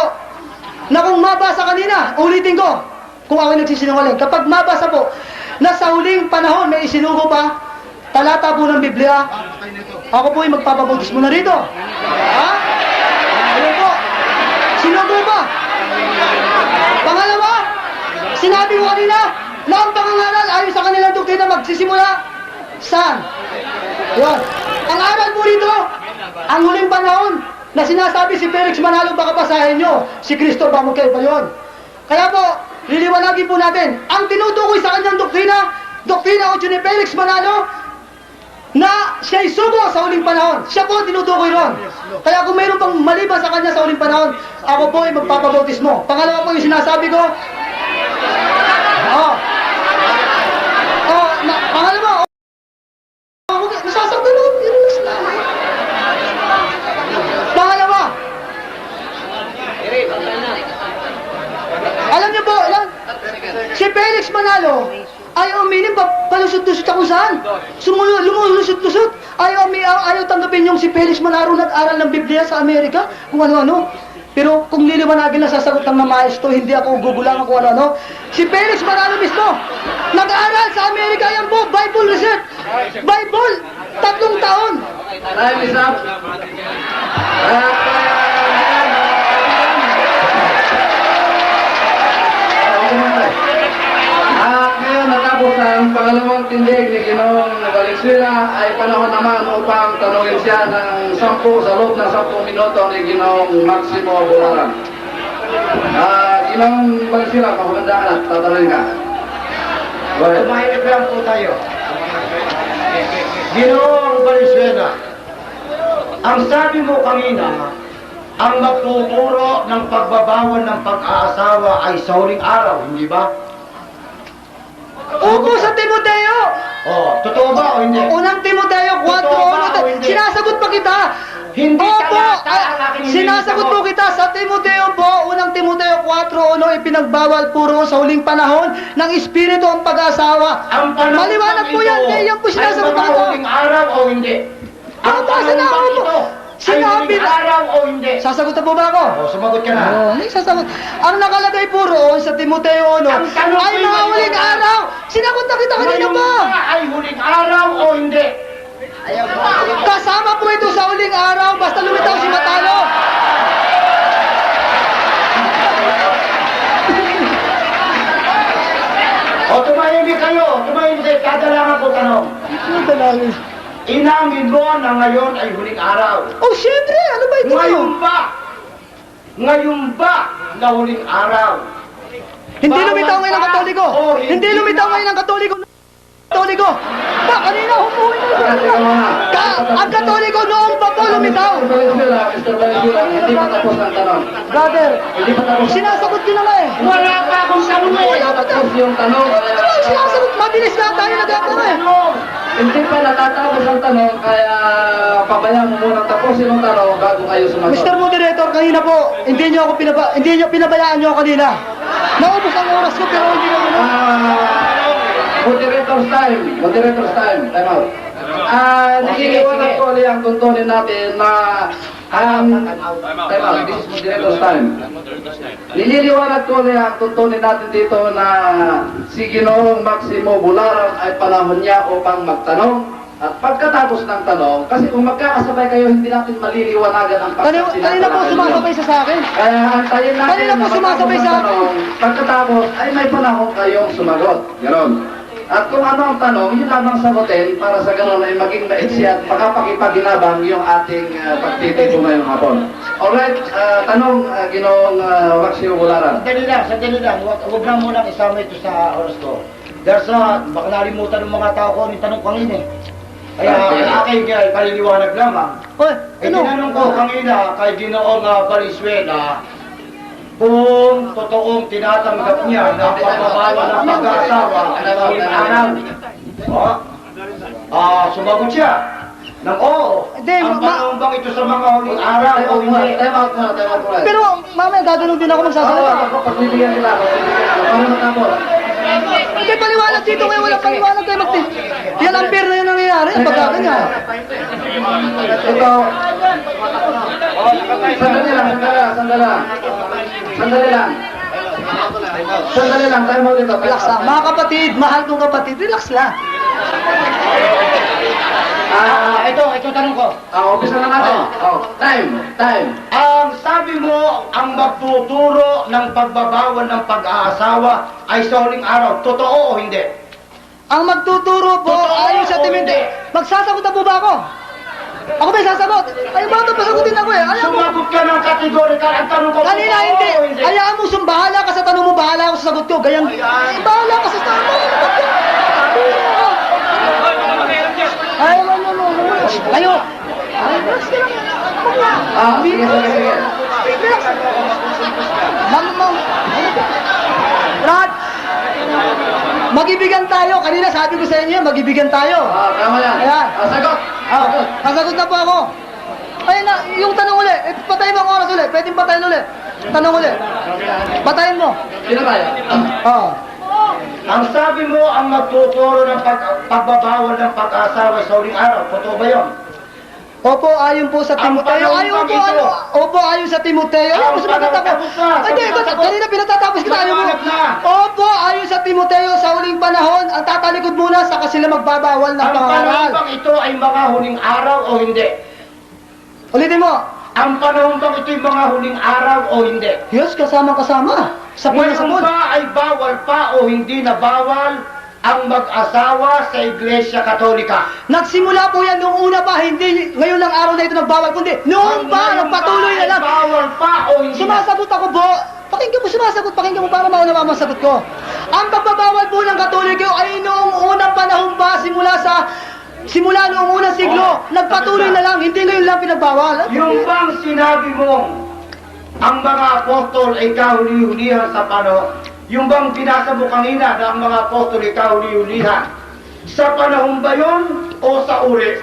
na kung mabasa kanina, ulitin ko, kung ako nagsisinungaling. Kapag mabasa po, na sa huling panahon may isinugo pa, talata po ng Biblia, ako po ay magpapabautismo na rito. Ha? Ano po? Sinugo pa. Pangalawa, sinabi ko kanina, na ang pangangaral ayon sa kanilang doktrina magsisimula saan? Yan. Ang aral po rito, ang huling panahon, na sinasabi si Felix Manalo, baka basahin nyo, si Kristo ba magkaiba ba yun? Kaya po, liliwanagin po natin, ang tinutukoy sa kanyang doktrina 8 ni Felix Manalo, na siya'y sugo sa huling panahon. Siya po ang tinutukoy ron. Kaya kung mayroon pang maliban sa kanya sa huling panahon, ako po ay magpapabautismo. Pangalawa po yung sinasabi ko, pangalawa, nasasaktan ako, pangalawa, alam niyo po, si Felix Manalo, Ayaw aminin, palusot-lusot ako saan. Lumulusot-lusot. Ayaw tanggapin yung si Felix Manaro nag-aral ng Biblia sa Amerika, kung ano-ano. Pero kung liliwanagin na sasagot ng maestro, hindi ako gugulangan kung ano-ano. Si Felix Manaro mismo, nag-aral sa Amerika, yan po, Bible research. Bible, 3 taon. Time is up. Ngayon natapos ang pangalawang tindig ni Ginoong Valenzuela ay panahon naman upang tanungin siya ng 10 sa loob ng 10 minuto ni Ginoong Maximo Bularan. Ginoong Valenzuela, pakumandaan at tatanungin ka. Tumahimik lang po tayo. Ginoong Valenzuela, ang sabi mo kanina, ang magtuturo ng pagbabawal ng pag-aasawa ay sa huling araw, hindi ba? Opo, sa Timoteo. Oh, totoo ba o hindi? Unang Timoteo 4, Totoo ba o hindi? sinasagot pa kita. Hindi Opo, talata ang aking sinasagot hinihintay mo. po kita sa Timoteo po, unang Timoteo 4, ipinagbawal puro sa huling panahon ng espiritu ang pag-asawa. Ang panahon Maliwanag po yan, yan po sinasagot ay pa mga kita. huling araw o hindi? Ang Opo, panahon sinabi bang mo. ito ay Sinabi huling na. araw o hindi? Sasagot na po ba ako? O, sumagot ka na. Oo, hindi sasagot. Ang nakalagay po roon sa Timoteo Ang tanong ay ko mga yun, huling araw. Sinagot na kita kanina Ngayon pa. ba ay huling araw o hindi? Kasama po ito sa huling araw, basta lumitaw si Matalo. O, tumahimik kayo. Tumahimik kayo. Kadalangan ko tanong. Inamin mo na ngayon ay huling araw. Oh, syempre, ano ba ito? Ngayon ba? Ngayon ba na huling araw? Hindi Bawal lumitaw ngayon ang ba Katoliko. o Hindi lumitaw na? ngayon ang Katoliko. Katoliko. Ba, kanina humuwi na. Ang Katoliko noong pa po lumitaw. Mr. Valenzuela, hindi pa tapos ang tanong. Brother, Hindi pa tapos. sinasagot ko na nga eh. Wala pa akong tanong eh. Wala pa tapos yung tanong. Ano ang sinasagot? Mabilis lang tayo nagkakaroon eh. Hindi pa natatapos ang tanong, kaya pabayaan mo muna tapusin ang tanong bago kayo sumagot. Mr. Moderator, kanina po, hindi nyo pinabayaan nyo ako kanina. Naubos ang oras ko pero hindi na gano'n. Moderator's time. Moderator's time. Time out. Nagkikiliwanag ko ulit ang tuntunin natin na time out. This is moderator's time. Nililiwanag ko ulit ang tuntunin natin dito na si Ginoong Maximo Bularan ay panahon niya upang magtanong. At pagkatapos ng tanong, kasi kung magkakasabay kayo, hindi natin maliliwanagan ang Kanina po sumasabay sa akin. Kaya antayin natin Kanina po na sumasabay matapos sa ang tanong. Pagkatapos ay may panahon kayong sumagot. Ganon. At kung ano ang tanong, yun lamang sagutin para sa ganon ay maging maiksi at makapagpaginabang yung ating pagtitipo ngayong hapon. Alright, tanong Ginoong Maximo Bularan. Sandali lang. Huwag na munang isama ito sa oras ko. Dahil sa, baka nalimutan ng mga tao ko yung tanong kanina eh. Kaya ang aking kaliliwanag lamang. Oy, ano? Tinanong ko kanina kay Ginoong Valenzuela kung totoong tinatanggap niya na pagbabawal ng pag-aasawa sa huling araw. Sumagot siya ng oo. Hindi, Ang panahon bang ito sa mga huling araw o hindi? Time out muna. Pero mamaya gaganong din ako magsasalita. Pagbibigyan sila. Para matapos. Hindi paliwanag dito ngayon, wala paliwanag kayo magti. Yan ang fair na yun ang nangyayari, ang pagkaganyan. Ito. Sandali lang. Sandali lang, time out dito. Relax lang. Mga kapatid, mahal kong kapatid, relax lang. Ito tanong ko. Umpisa na natin. Time. Ang sabi mo, ang magtuturo ng pagbabawal ng pag-aasawa ay sa huling araw. Totoo o hindi? Ang magtuturo po, Totoo ayon sa o Timoteo. hindi? Magsasagot na po ba ako? Ako ba sasagot? Ay, bakit pasagutin ako eh? Ayaw mo. Sumagot ka ng kategorikal. Ang tanong ko, Kanina totoo hindi. o hindi? Hayaan mo, bahala ka sa tanong mo, bahala ako sa sagot ko. Gayang, bahala ka sa tanong mo. Ayaw mo. Ayaw. Relax ka lang. Sige. Relax. Ma'am. Brad, mag-ibigan tayo. Kanina sabi ko sa inyo, mag-ibigan tayo. Tama yan. Ayan. Sagot. Kasagot na po ako. Ayun na, yung tanong ulit. Patayin mo ang oras ulit. Pwedeng patayin ulit. Tanong ulit. Patayin mo. Sino tayo? Oo. Ang sabi mo, ang magtuturo ng pagbabawal ng pag-asawa sa huling araw. Totoo ba yun? Opo, ayon po sa Ang Timoteo. Ay, panahon opo, bang ito? opo, ayon sa Timoteo. Ay, Ang gusto mo panahon tatapos? na. Hindi, Sabi- kanina pinatatapos kita. Ayaw mo. Maliwanag na. Opo, ayon sa Timoteo, sa huling panahon, ang tatalikod muna, saka sila magbabawal ng Ang panahon pangaral. bang ito ay mga huling araw o hindi? Ulitin mo. Ang panahon bang ito ay mga huling araw o hindi? Yes, kasama-kasama. Sapon na Ngayon sapon. ba ay bawal pa o hindi na bawal ang mag-asawa sa Iglesia Katolika? Nagsimula po yan noong una pa, hindi ngayon lang araw na ito nagbawal, kundi noong pa, Ngayon nagpatuloy ba na lang. ay bawal pa o hindi na? Sumasagot ako po. Pakinggan mo para maunawaan mo ang sagot ko. Ang pagbabawal po ng Katoliko ay noong unang panahon pa, simula noong unang siglo, nagpatuloy na lang, hindi ngayon lang pinagbawal. Yung bang sinabi mong ang mga apostol ay kahuli-hulihan sa panahon, yung bang binasa mo kanina na ang mga apostol ay kahuli-hulihan, sa panahon ba yun o sa uri?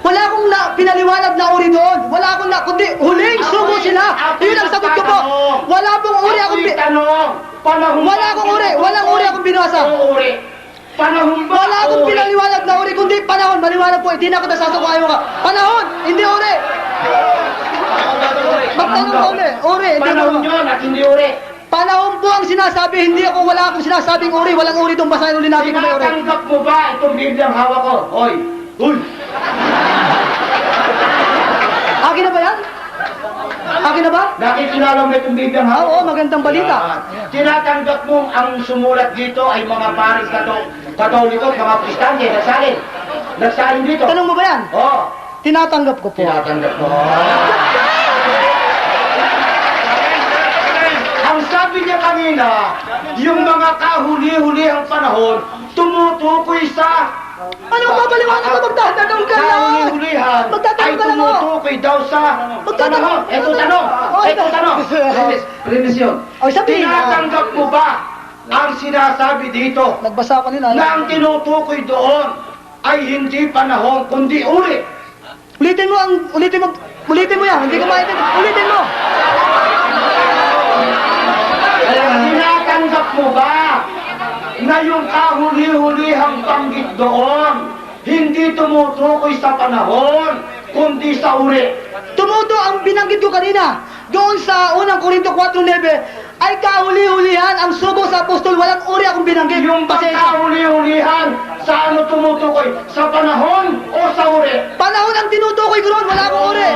Wala akong pinaliwanag na uri doon. Wala akong kundi huling sugo sila. Yun ang sagot ko po. Wala pong uri akong Ako'y tanong, panahon Wala akong uri. Walang uri akong binasa. o uri? Panahon ba Wala akong o uri? pinaliwanag na uri, kundi panahon. Maliwanag po, hindi na ako nasasakwayo ka. Panahon, hindi uri. Magtanong ka uli. Uri, hindi Panahon ko. yun at hindi uri. Panahon po ang sinasabi, hindi ako, wala akong sinasabing uri. Walang uri itong basahin uli natin kung may uri. Tinatanggap mo ba itong Bibliang hawak ko? Hoy! Uy! Akin na ba yan? Akin na ba? Nakikilala mo itong Bibliang hawak Oo, ko? magandang balita. Yan. Tinatanggap mo ang sumulat dito ay mga paris katoliko, mga kristanye, nagsalin. Nagsalin dito. Tanong mo ba yan? Oo. Tinatanggap ko po. Tinatanggap mo. Ang sabi niya kanina, yung mga kahuli-hulihang panahon, tumutukoy sa Ano ang papaliwanag mo? Magtatanong ka lang. kahuli-hulihan ay Magtatanong ka lang, oh. tumutukoy daw sa Magtatanong. panahon. Ito tanong. Oh, Ito tanong. Premis yun. O, sabihin na. Tinatanggap mo ba ang sinasabi dito Nagbasa ko nila. na ang tinutukoy doon ay hindi panahon kundi uri? Ulitin mo yan. Hindi ko maintindihan. Ulitin mo. Tinatanggap mo ba na yung kahuli-hulihang banggit doon hindi tumutukoy sa panahon kundi sa uri? Tumuto ang binanggit ko kanina. Doon sa unang Korinto 4:9 ay kahuli-hulihan ang sugo sa apostol. Walang uri akong binanggit. Yung Pasensya. pagkahuli-hulihan, sa ano tumutukoy? Sa panahon o sa uri? Panahon ang tinutukoy ko ron. Wala akong uri.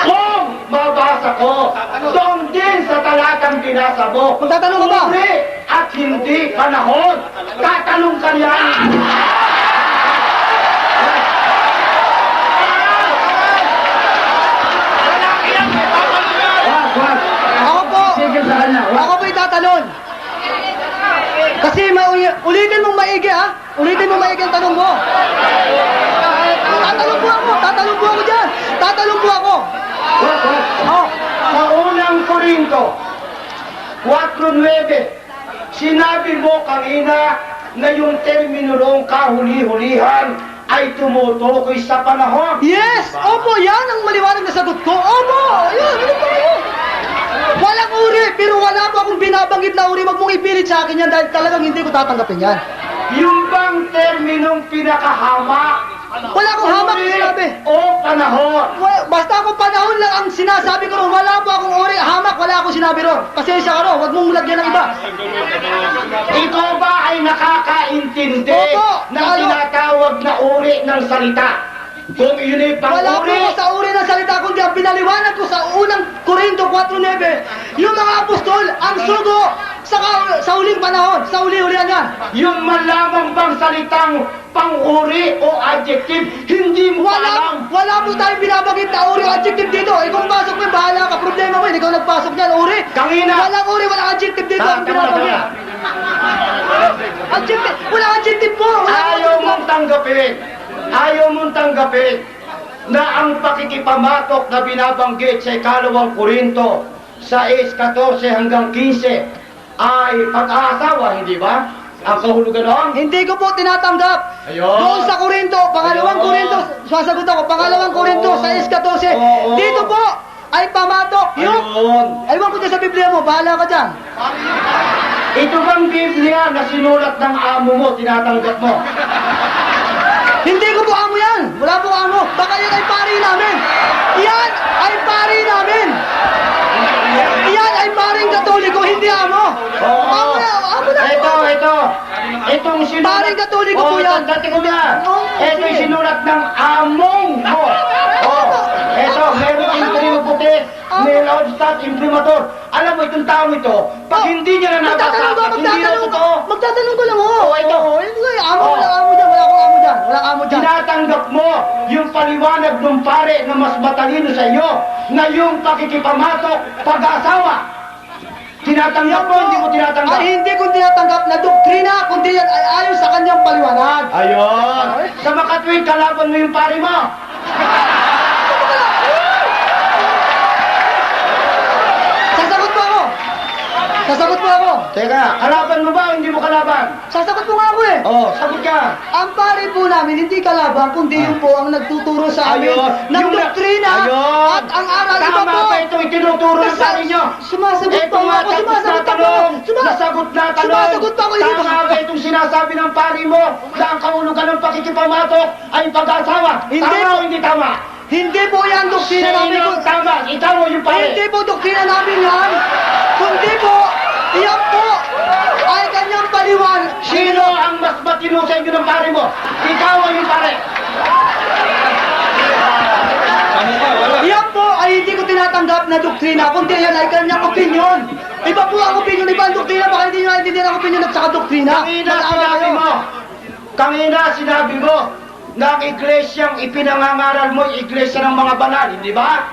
Kung mabasa ko, doon din sa talatang binasa mo, Magtatanong ka ba? uri at hindi panahon. Tatanong ka yan. Wag, wag. Ako po. Sige sa kanya. Wag. Ako po itatanong. Kasi ulitin mong maigi ha. Ulitin mong maigi ang tanong mo. Tatanong po ako. Tatanong po ako dyan. Tatanong po ako. Wag, wag. Oh. Sa unang Korinto 4:9, sinabi mo kanina na yung termino ng kahuli-hulihan ay tumutukoy sa panahon. Yes! Opo, yan ang maliwanag na sagot ko. Opo! Ayun, ano po yun? Walang uri, pero wala po akong binabanggit na uri. Wag mong ipilit sa akin yan dahil talagang hindi ko tatanggapin yan. Yung bang terminong pinakahama? Wala akong hamak na sinabi. O panahon? Basta ako panahon lang ang sinasabi ko ron. Wala po akong uri. Hamak, wala akong sinabi ron. Pasensya ka ron. Wag mong lagyan ng iba. Ikaw ba ay nakakaintindi Opo, ng ano? tinatawag na uri ng salita? Kung yun ay Wala po pang-uri, ako sa uri ng salita, kundi ang pinaliwanag ko sa unang Korinto 4:9, yung mga apostol, ang sugo sa huling panahon, sa uli-ulian yan. yung malamang bang salitang pang-uri o adjective, hindi mo pa alam. Wala po tayong binabanggit na uri o adjective dito. Eh kung pasok mo, bahala ka. Problema mo, ikaw nagpasok niyan, uri. Kanina. Walang uri, walang adjective dito. Ang Tama, binabanggit. Adjective, walang adjective po. Ayaw mong tanggapin. Ayaw mong tanggapin na ang pakikipamatok na binabanggit sa 2 Korinto 6:14 hanggang 15 ay pag-aasawa, hindi ba? Ang kahulugan noon? Hindi ko po tinatanggap. Ayun. Doon sa Korinto, pangalawang Ayun. Korinto, sasagot ako, pangalawang Korinto, Oo. 6:14. Oo. Dito po, ay pamatok. Ayun. Ewan ko dyan sa Biblia mo, bahala ka dyan. Ito bang Biblia na sinulat ng amo mo, tinatanggap mo? Hindi ko po amo yan. Wala po amo. Baka yan ay pari namin. Yan ay pari namin. Yan ay paring Katoliko, hindi amo. Amo na, amo na. Ito. Itong sinulat. Paring Katoliko po yan. Dati ko na. Oo, Ito yung sige. sinulat ng among mo. Ito, meron imprimo puti. May Laudstat imprimatur. Alam mo, itong tao ito, pag hindi niya na nabasa, pag hindi na totoo, Magtatanong ko lang, Oo, ito. Amo, wala amo dyan, wala akong amo dyan. Wala amo dyan. tinatanggap mo yung paliwanag ng pare na mas matalino sa iyo na yung pakikipamatok pag-asawa. Tinatanggap mo, hindi mo tinatanggap. Ay, hindi ko tinatanggap na doktrina, kundi yan ay ayon sa kanyang paliwanag. Ayun. Sa makatwing, kalaban mo yung pare mo. Sasagot po ako. Sasagot po ako. Teka, kalaban mo ba o hindi mo kalaban? Sasagot po nga ako eh. Oh, sagot ka. Ang pare po namin, hindi kalaban, kundi yun po ang nagtuturo sa amin Ayun. ng Yung doktrina Ayun. at ang aral. Iba Tama po. ba ito itinuturo ng pare nyo? Sumasagot Ito pa nga, ako, tapos sumasagot na pa ako. tanong, nasagot na tanong. Sumasagot pa ako, hindi ba? Tama ba itong sinasabi ng pare mo na ang kahulugan ng pakikipamatok ay pag-asawa? Hindi Tama po. o hindi tama? Hindi po yan doktrina namin. Sino tama? Ikaw o yung pare? Hindi po doktrina namin yan. Kundi po, iyan po ay kanyang paliwan. Sino ang mas matino sa inyo ng pare mo? Ikaw o yung pare? Iyan po ay hindi ko tinatanggap na doktrina, kundi yan ay kanyang opinion. Iba po ang opinion, iba ang doktrina, baka hindi nyo naintindihan ang opinion at saka doktrina. Kanina sinabi mo na ang iglesyang ipinangangaral mo, iglesia ng mga banal, hindi ba?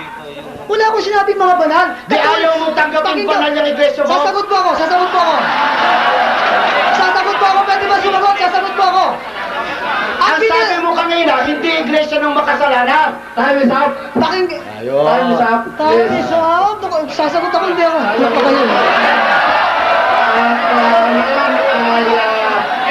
Wala akong sinabing mga banal. Di ayaw mo tanggapin banal yung iglesia mo? Sasagot po ako, sasagot po ako. Sasagot po ako, pwede ba sumagot? Sasagot po ako. Ang sabi mo kanina, hindi iglesia ng makasalanan. Time is up. Pakinggan. Time is up. Tayo ni Sam. Sasagot ako, hindi ako. Wala pa kayo.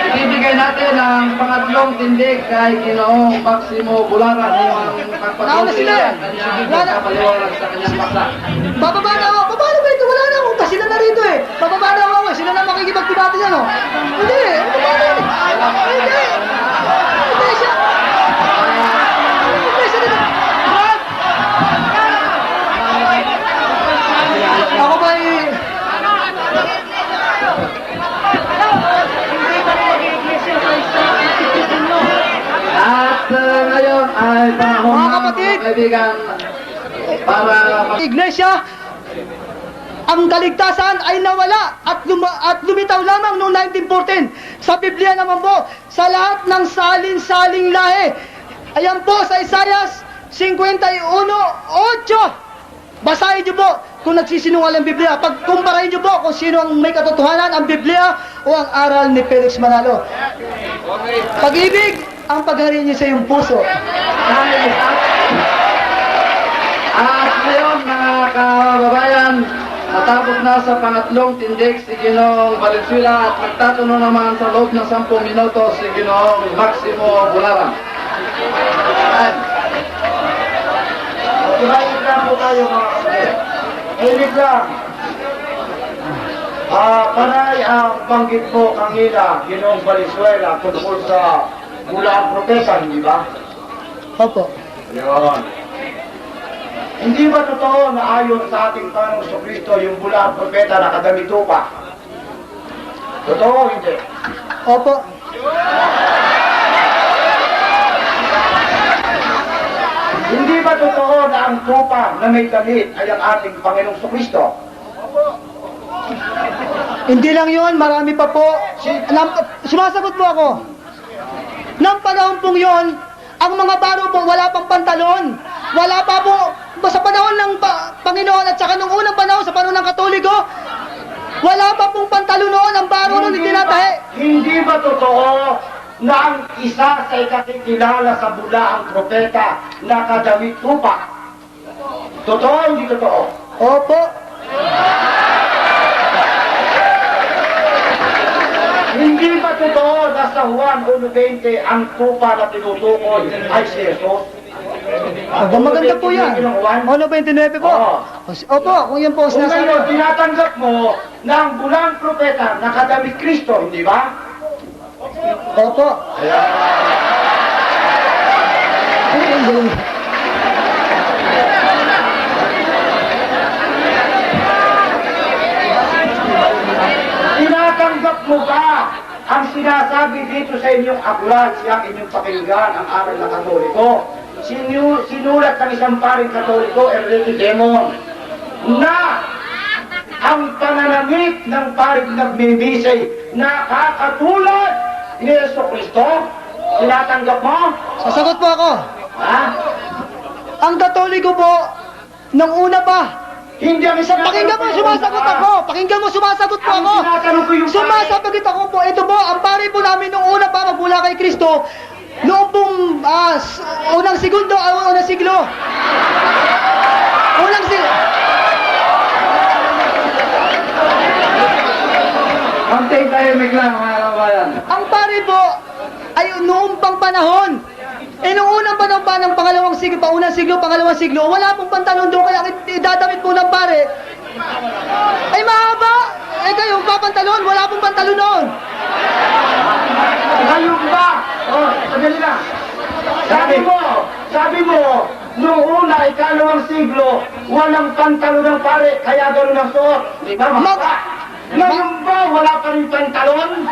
Ibibigay natin ang pangatlong tindig kay Ginoong Maximo Bularan yung Nauna sila. kanyang paliwanag sa kanyang paksa. Bababa na ako. Paano ba ito? Wala na ako. Kasi sila na rito eh. Bababa na ako. Sila na makikipagtibati niya, no? Hindi. Bababa na. Hindi. Hindi siya. Hindi siya dito. Ako ba At ngayon ay panahon Mga na, kapatid! mga kaibigan, para Iglesia, ang kaligtasan ay nawala at lumitaw lamang noong 1914. Sa Biblia naman po, sa lahat ng salin-saling lahi. Ayan po sa Isaias 51:8. Basahin niyo po kung nagsisinungaling ang Biblia. Pagkumparahin niyo po kung sino ang may katotohanan, ang Biblia o ang aral ni Felix Manalo. Pag-ibig ang paghari niyo sa iyong puso. At ngayon mga kababayan, natapos na sa pangatlong tindig si Ginoong Valenzuela at magtatanong naman sa loob ng 10 minuto si Ginoong Maximo Bularan. Tumahit lang po tayo mga kapatid. Hilig lang. Panay ang banggit mo kanina, Ginoong Valenzuela, tungkol sa Bulaan Propesa, hindi ba? Opo. Yun. Hindi ba totoo na ayon sa ating Panginoong Kristo yung Bulaan Propeta nakadamit lupa? Totoo, hindi? Opo. Hindi ba totoo na ang tupa na may damit ay ang ating Panginoong Kristo? Hindi lang yun, marami pa po. Sumasagot po ako. Nang panahon pong yun, ang mga baro po wala pang pantalon. Wala pa po, sa panahon ng Panginoon at saka nung unang panahon, sa panahon ng Katoliko, wala pa pong pantalon noon, ang baro noon itinatahi. Hindi ba totoo na ang isa sa ikakikilala sa bulaang propeta nakadamit tupa? Totoo, hindi totoo? Opo. Hindi ba totoo na sa Juan 1:20 ang tupa na tinutukoy ay si Jesus? Aba, maganda po yan. O, 99 po. Oo. Opo, kung yan po ang Kung sinasabi. ngayon, tinatanggap mo na ang bulang propeta nakadamit Kristo, hindi ba? Opo. Ay, ang galing. Tinatanggap mo ba ang sinasabi dito sa inyong aklat, siya inyong pakinggan, ang aral na Katoliko? Sinulat ng isang paring Katoliko, Enrique Demon, na ang pananamit ng paring nagbibisay nakakatulad ni Yeso Kristo? Tinatanggap mo? Sasagot po ako. Ha? Ang Katoliko po, nung una pa, Hindi ang pakinggan mo, sumasagot ako. Pakinggan mo, sumasagot po Ang ako. tinatanong ko yung Sumasagot ako po. Ito po, ang pare po namin nung una pa magmula kay Kristo, noong pong unang segundo, unang siglo. Unang siglo. Konting tahimik lang mga kababayan. Ang pare po, ay noong pang panahon. Nung unang panahon pa ng pangalawang siglo, unang siglo, pangalawang siglo, wala pong pantalon doon, kaya idadamit po ng pare. Ay mahaba! Kayo, papantalon, wala pong pantalon noon. Ngayon ba? Oh, sandali lang. Sabi mo, noong una, ikalawang siglo, walang pantalo ng pare, kaya gano'n ang suot. Di ba, mga? Ngayon ba, wala pa rin pantalon?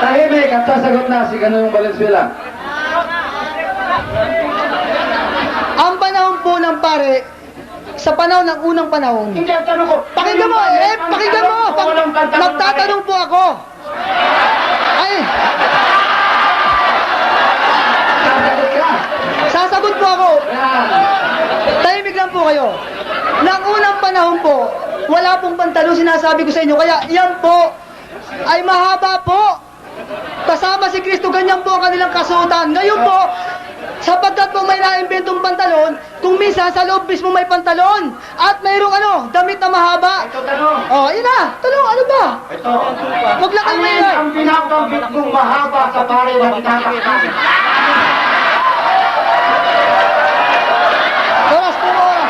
Tahimik at sasagot na si Ganoong Valenzuela. Ang panahon po ng pare, sa panahon ng unang panahon, Hindi ang tanong ko. pakinggan mo, pakinggan mo, Walang pantalon ng pare. magtatanong po ako. Ay, Sasagot ka. sasagot po ako. Yan. Tahimik lang po kayo. Nang unang panahon po, wala pong pantalon, sinasabi ko sa inyo. Kaya yan po ay mahaba po. Kasama si Kristo, ganyan po ang kanilang kasuotan. Ngayon po, sapagkat po may naimbentong pantalon, kung minsan sa loob mismo may pantalon, at mayroong damit na mahaba. Ito tanong. Oh, yun na. Tanong, ano ba? Ito. Huwag lang kayo Alin maingay. ang binabanggit mong mahaba sa pare na tinatakpan? Oras po, oras.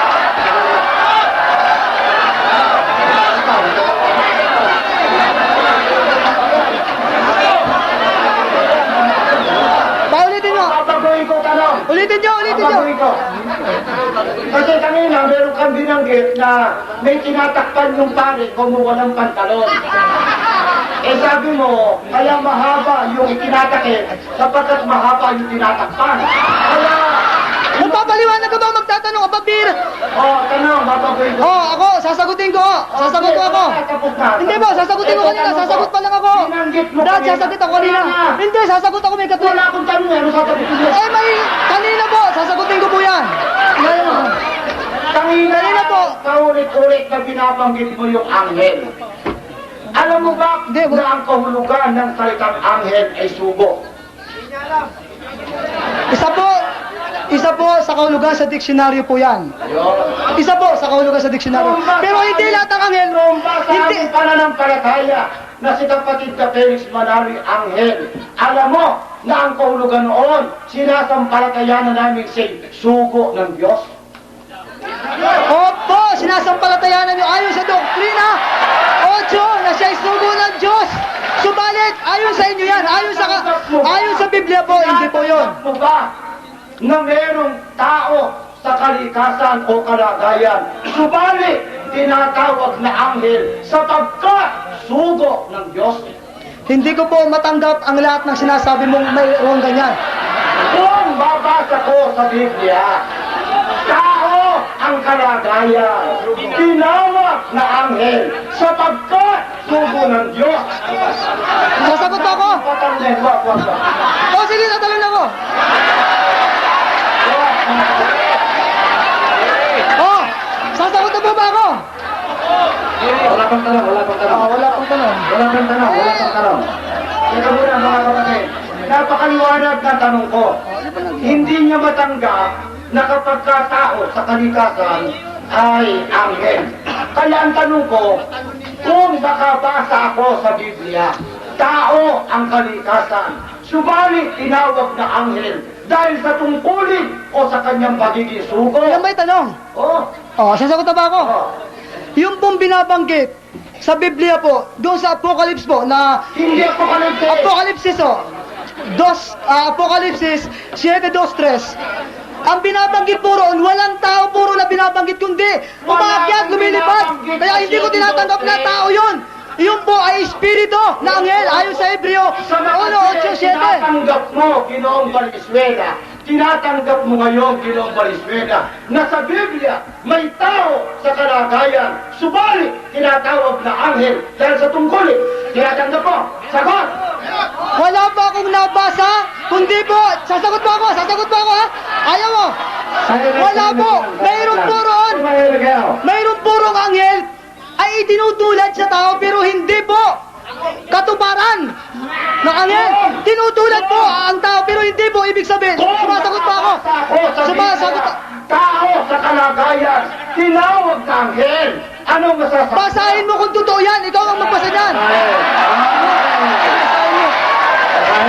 Paulitin mo. Babaguhin ko tanong. Ulitin nyo, ulitin nyo. Babaguhin ko. Kasi kanina, meron kang binanggit na may tinatakpan yung pare kung walang pantalon. Eh sabi mo, kaya mahaba yung tinatakip sapagkat mahaba yung tinatakpan. Kaya, Magpapaliwanag ka ba? Magtatanong ka ba, Bir? tanong, babaguhin ko. Ako, sasagutin ko. Sasagot ko ako. Tapos na. Hindi ba, sasagutin ko kanina. Sasagot pa lang ako. Binanggit mo Dahil kanina. sasagot ako kanina. Wala na. Hindi, sasagot ako may Wala katulad. akong tanong, ano sasagutin mo? May kanina po. Sasagutin ko po yan. Ngayon. Kanina po, paulit-ulit na binabanggit mo yung anghel. Alam mo ba Hindi, na ang kahulugan ng salitang anghel ay sugo? Isa po sa kahulugan sa diksyonaryo po yan. Ayun. Isa po sa kahulugan sa diksyonaryo. Pero hindi lahat ng anghel. Noong ba sa Hindi. aming pananampalataya na si kapatid ka Felix Manaloy anghel, alam mo na ang kahulugan noon, sinasampalatayanan namin si sugo ng Diyos? Opo, sinasampalatayanan nyo ayon sa doktrina 8 na siya ay sugo ng Diyos. Subalit, ayon sa inyo yan. Ayon sa Biblia po, hindi po yun. Tinatanggap mo ba na merong tao sa kalikasan o kalagayan, subalit tinatawag na anghel sapagkat sugo ng Diyos? Hindi ko po matanggap ang lahat ng sinasabi mong mayroong ganyan. Kung babasa ko sa Biblia, tao ang kalagayan, tinawag na anghel sapagkat sugo ng Diyos. Sasagot ba ako? Patanong, wag. O sige, tatalon ako. Oh, sasagot na po ba ako? Wala pang tanong, wala pang tanong. Wala pong tanong. Wala pang tanong, wala pang tanong. Teka muna mga kapatid. maliwanag na tanong ko. Hindi niya matanggap na kapag tao sa kalikasan ay anghel. Kaya ang tanong ko, kung makabasa ako sa Biblia, tao ang kalikasan, subalit tinawag na anghel dahil sa tungkulin o sa kanyang pagiging sugo. Yan ba yung tanong? Oh, Sasagot na ba ako? oh. Yung pong binabanggit sa Biblia po, doon sa Apocalypse po, na Hindi ako kalagay. Apokalipsis Apokalipsis 7:2-3. Ang binabanggit po roon, walang tao puro na binabanggit, kundi umaakyat, lumilipad. Kaya hindi ko tinatanggap na tao yun. Yun po ay espiritu na anghel, ayon sa Hebreo Sa nakasya, 1:8-7. tinatanggap mo, Ginoong Valenzuela. Tinatanggap mo ngayon, Ginoong Valenzuela, na sa Biblia may tao sa kalagayan. Subalit, tinatawag na anghel dahil sa tungkulin. Tinatanggap mo. Sagot! Wala pa akong nabasa, kundi po, sasagot po ako ha? Ayaw mo? Wala po, mayroon po roon. Mayroon po roong anghel ay itinutulad sa tao pero hindi po katuparan ng anghel. Tinutulad po ang tao pero hindi po ibig sabihin. Sumasagot pa ako. Sumasagot. Tao sa kalagayan, tinawag na anghel. Anong masasabi? Basahin mo kung totoo yan. Ikaw ang magbasa niyan. Saan?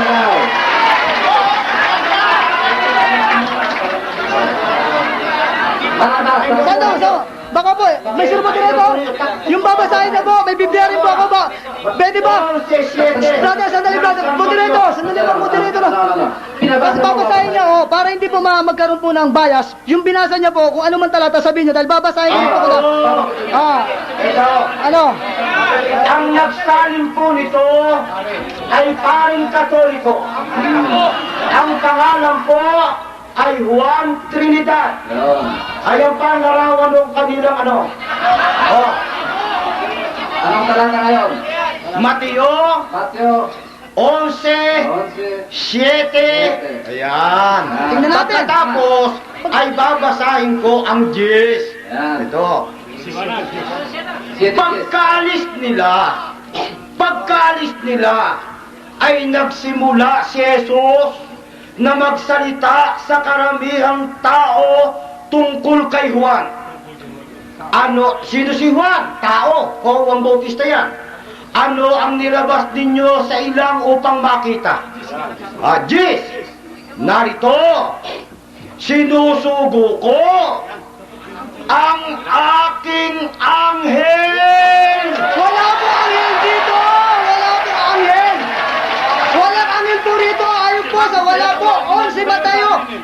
Baka po, may sino ba dito? Yung babasahin na po, may Biblia rin po ako ba? Pwede ba? Brother, sandali brother. Moderator, sandali lang, moderator. Kasi babasahin niya, para hindi po magkaroon po ng bias, yung binasa niya po, kung ano man talata sabihin niya, dahil babasahin niya po ko Ito, ano? ang nagsalin po nito ay paring Katoliko. Ang pangalan po ay Juan Trinidad. Ayan pa ang larawan ng kanilang ano. Anong talata ngayon? Mateo Mateo 11, 7. Ayan. Tingnan natin. Pagkatapos ay babasahin ko ang 10. Yan. Ito. Siete. Pagkaalis nila ay nagsimula si Jesus na magsalita sa karamihang tao tungkol kay Juan. Sino si Juan? Tao. O Juan Bautista yan. Ano ang nilabas ninyo sa ilang upang makita? Jis, narito, sinusugo ko ang aking anghel. Wala po anghel dito! Wala po anghel! Walang anghel po rito! Ayun po sa wala po! 11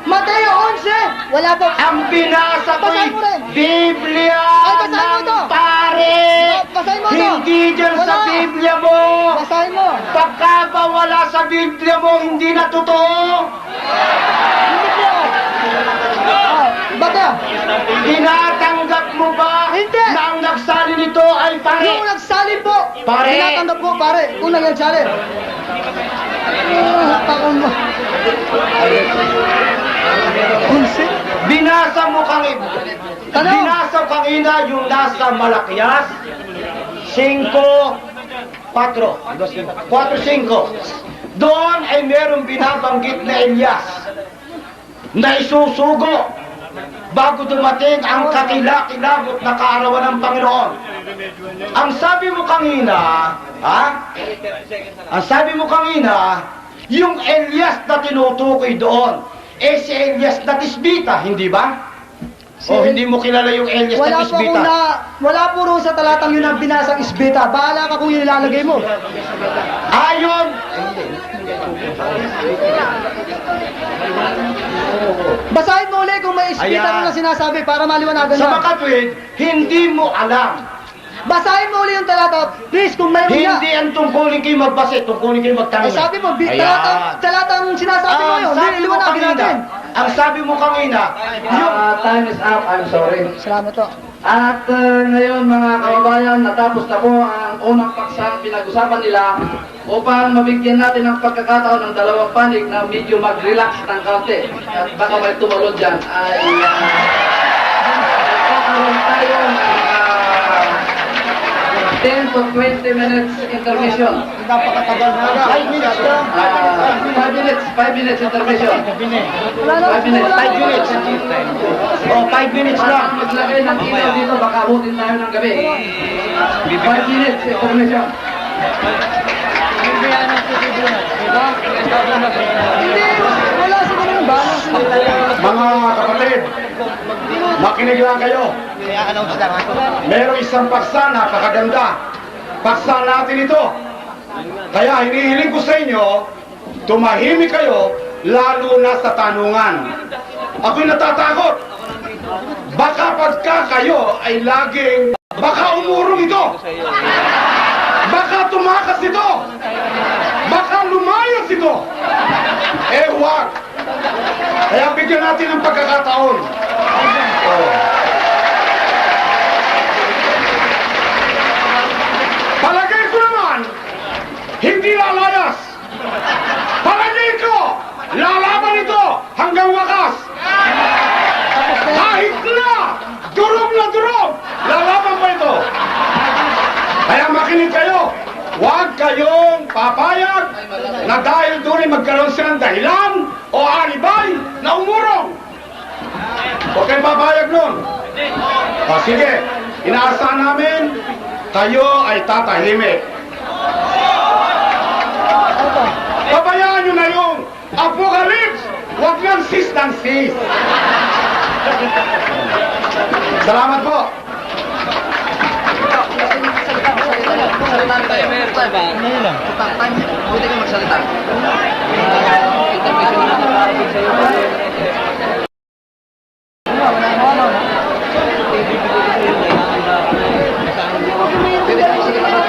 Mateo 11! Wala po! Ang binasa ko'y Basahin mo rin. Biblia Ay, basahin mo ng to. pare. Basahin mo to. Hindi dyan sa Wala. Biblia mo. Basahin mo! Pagka ba wala sa Biblia mo, hindi na totoo. Hindi po! Baka! Tinatanggap mo ba Hindi. na ang nagsali nito ay pare? Yung nagsalin po! Pare. Tinatanggap po, pare! Kung nagsalin! Takon mo! Bunsit? Binasa mo Ano? Binasa kanina yung nasa Malakias 5:4. 4:5. Doon ay merong binabanggit na Elias na isusugo bago dumating ang kakilakilabot na kaarawan ng Panginoon. Ang sabi mo kanina, Ang sabi mo kanina, yung Elias na tinutukoy doon, si Elias na tisbita, hindi ba? O hindi mo kilala yung Elias na tisbita? Wala po roon sa talatang yun ang binasang isbita. Bahala ka kung yun ilalagay mo. Ayon, Basahin mo ulit kung may isbita Ayan. rin na sinasabi para maliwanagan sa yan. makatwid, hindi mo alam. Basahin mo ulit yung talata. Please, kung mayroon niya. Hindi ang tungkulin kayo magbase, tungkulin kayo magtanong. Sabi mo, Ayan. talatang sinasabi mo yun. sabi mo Liwanagin natin. kanina, ang sabi mo kanina, yung Time is up. I'm sorry. Salamat to. At ngayon mga kababayan, natapos na po ang unang paksang pinag-usapan nila upang mabigyan natin ng pagkakataon ng dalawang panig na medyo mag-relax ng kaunti. At baka may tumalon dyan ay magkakaroon tayo ng 10 to 20 minutes intermission. Napakatagal na. 5 minutes lang. 5 minutes intermission. Wala na. 5 minutes. 5 minutes. Oh, 5 minutes lang. Para maglagay ng ilaw dito, baka abutin tayo ng gabi. 5 minutes intermission. Hindi, wala siguro yung balance. Mga kapatid, makinig lang kayo. Merong isang paksa, napakaganda. Paksa natin ito. Kaya hinihiling ko sa inyo, tumahimik kayo, lalo na sa tanungan. Ako'y natatakot. Baka pagka kayo ay laging, baka umurong ito. Baka tumakas ito. Baka lumayas ito. Eh, huwag. Kaya bigyan natin ng pagkakataon. Oh. Palagay ko naman, hindi lalayas. Palagay ko, lalaban ito hanggang wakas. Kahit na durog, lalaban pa ito. Kaya makinig kayo, huwag kayong papayag na dahil doon ay magkaroon sila ng dahilan o alibay na umurong. Huwag kayong papayag nun. O sige, inaasahan namin, kayo ay tatahimik. Pabayaan nyo na yung apocalypse, huwag nang sis ng sis. Salamat po. Salita tayo, Mayor. Ano lang? Pwede kayo magsalita. Intermission na nakarapit sa'yo. Pwede kayo sige lahat.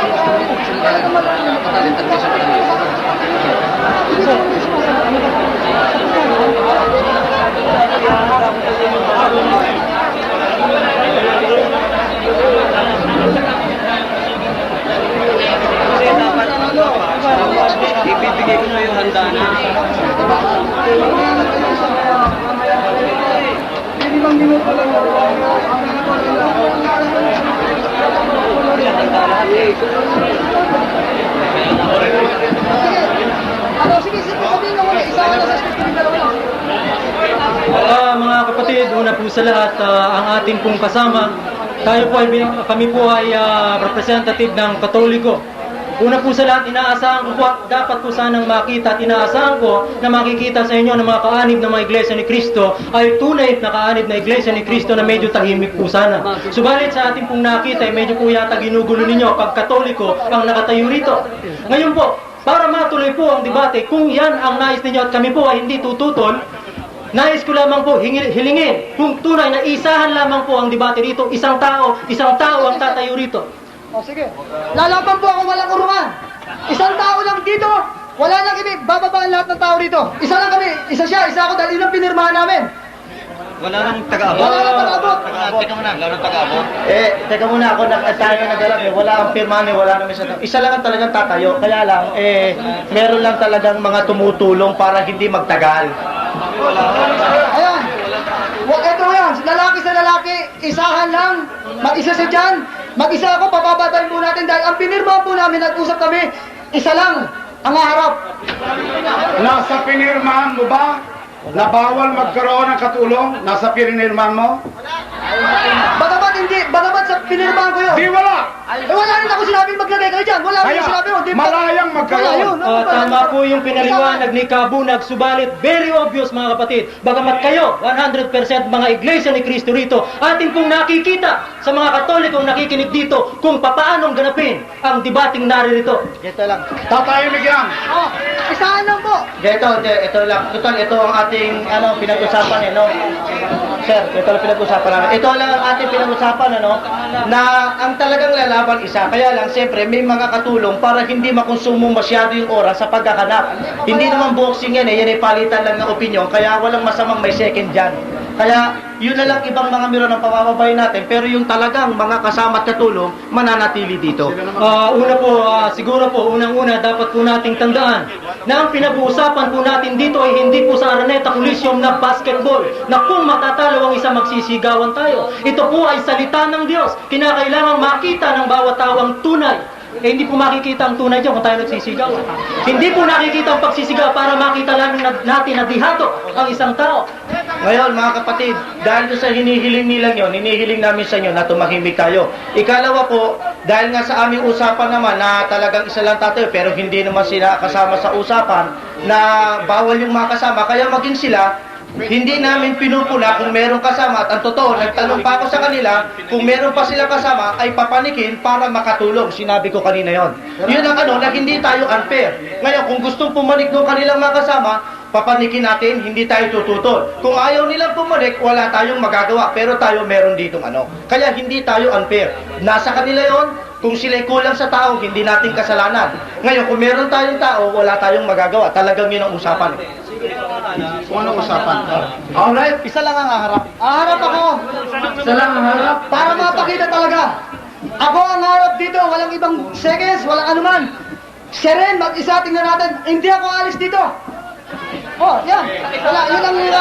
Salita lang. Total intermission pa lang. Ibibigay ko na yung handa na. Sige, sabihin mo muna. Isa ka na sa script ng dalawa lang. Mga kapatid, una po sa lahat, ang ating pong kasama, kami po ay representative ng Katoliko. Una po sa lahat, inaasahan ko po at dapat po sanang makita at inaasahan ko na makikita sa inyo ng mga kaanib ng mga iglesia ni Kristo ay tunay na kaanib na iglesia ni Kristo na medyo tahimik po sana. Subalit sa ating pong nakita ay medyo po yata ginugulo ninyo pag Katoliko ang nakatayo rito. Ngayon po, para matuloy po ang debate, kung yan ang nais ninyo at kami po ay hindi tututol, nais ko lamang po hilingin kung tunay na isahan lamang po ang debate rito, isang tao ang tatayo rito. O sige. Lalaban po ako walang urungan. Isang tao lang dito. Wala lang kami. Bababaan lahat ng tao rito. Isa lang kami. Isa siya. Isa ako dahil yun ang pinirmahan namin. Wala nang taga-abot. Wala lang pag-abot. Teka muna, gano'ng taga-abot? Teka muna ako, tayo nag-alap wala ang pirma wala naman siya. Isa lang ang talagang tatayo, kaya lang, meron lang talagang mga tumutulong para hindi magtagal. Ayan. Ito yan. Lalaki sa lalaki. Isahan lang. Mag-isa siya dyan. Mag-isa ako. Papabatayin po natin dahil ang pinirmahan po namin at usap kami, isa lang ang haharap. Nasa pinirmahan mo ba na bawal magkaroon ng katulong? Nasa pinirmahan mo? Bagamat sa pinirmahan ko yun. Di wala! Wala rin ako sinabing maglagay kayo dyan. Wala rin Kaya, sinabi mo. malayang magkaroon. Wala yun. Tama po yung pinaliwanag ni Kabunag, subalit very obvious mga kapatid. Bagamat kayo, 100% mga iglesia ni Kristo rito, atin pong nakikita sa mga Katolikong nakikinig dito kung papaanong ganapin ang debating naririto. Ito lang. Tatahimik yan. Oh, isahan lang po. Ito lang. Total, ito ang ating pinag-usapan no? Sir, ito lang pinag-usapan namin. Ito lang ang ating pinag-usapan na ang talagang lalaban isa. Kaya lang, siyempre, may mga katulong para hindi makonsumo masyado yung oras sa pagkakanap. Hindi naman boxing yan yan ay palitan lang ng opinion, kaya walang masamang may second dyan. Kaya yun na lang ibang mga miro ng pamamabayan natin, pero yung talagang mga kasama at katulong, mananatili dito. Una po, siguro po, unang-una, dapat po nating tandaan na ang pinag-uusapan po natin dito ay hindi po sa Araneta Coliseum na basketball, na kung matatalo ang isa magsisigawan tayo. Ito po ay salita ng Diyos. Kinakailangang makita ng bawat tao ang tunay. Hindi po makikita ang tunay dyan kung tayo nagsisigaw. Hindi po nakikita ang pagsisigaw para makita natin na dihato ang isang tao. Ngayon, mga kapatid, dahil sa hinihiling nilang yon, hinihiling namin sa inyo na tumahimik tayo. Ikalawa po, dahil nga sa aming usapan naman na talagang isa lang tayo, pero hindi naman sila kasama sa usapan na bawal yung mga kasama, kaya maging sila, hindi namin pinupuna kung meron kasama. At ang totoo, nagtanong pa ako sa kanila, kung meron pa sila kasama, ay papanikin para makatulong. Sinabi ko kanina yon. Yun ang na hindi tayo unfair. Ngayon, kung gustong pumanik ng kanilang mga kasama, papanikin natin, hindi tayo tututol. Kung ayaw nilang pumanik, wala tayong magagawa. Pero tayo meron ditong Kaya hindi tayo unfair. Nasa kanila yon. Kung sila'y kulang sa tao, hindi natin kasalanan. Ngayon, kung meron tayong tao, wala tayong magagawa. Talagang yun ang usapan. Kung anong usapan? Alright, isa lang ang haharap. Haharap ako. Isa lang ang harap. Para mapakita talaga. Ako ang harap dito, walang ibang seconds, walang anuman. Siya rin, mag-isa, tingnan natin. Hindi ako alis dito. Oh, yan. Wala, yun ang nila.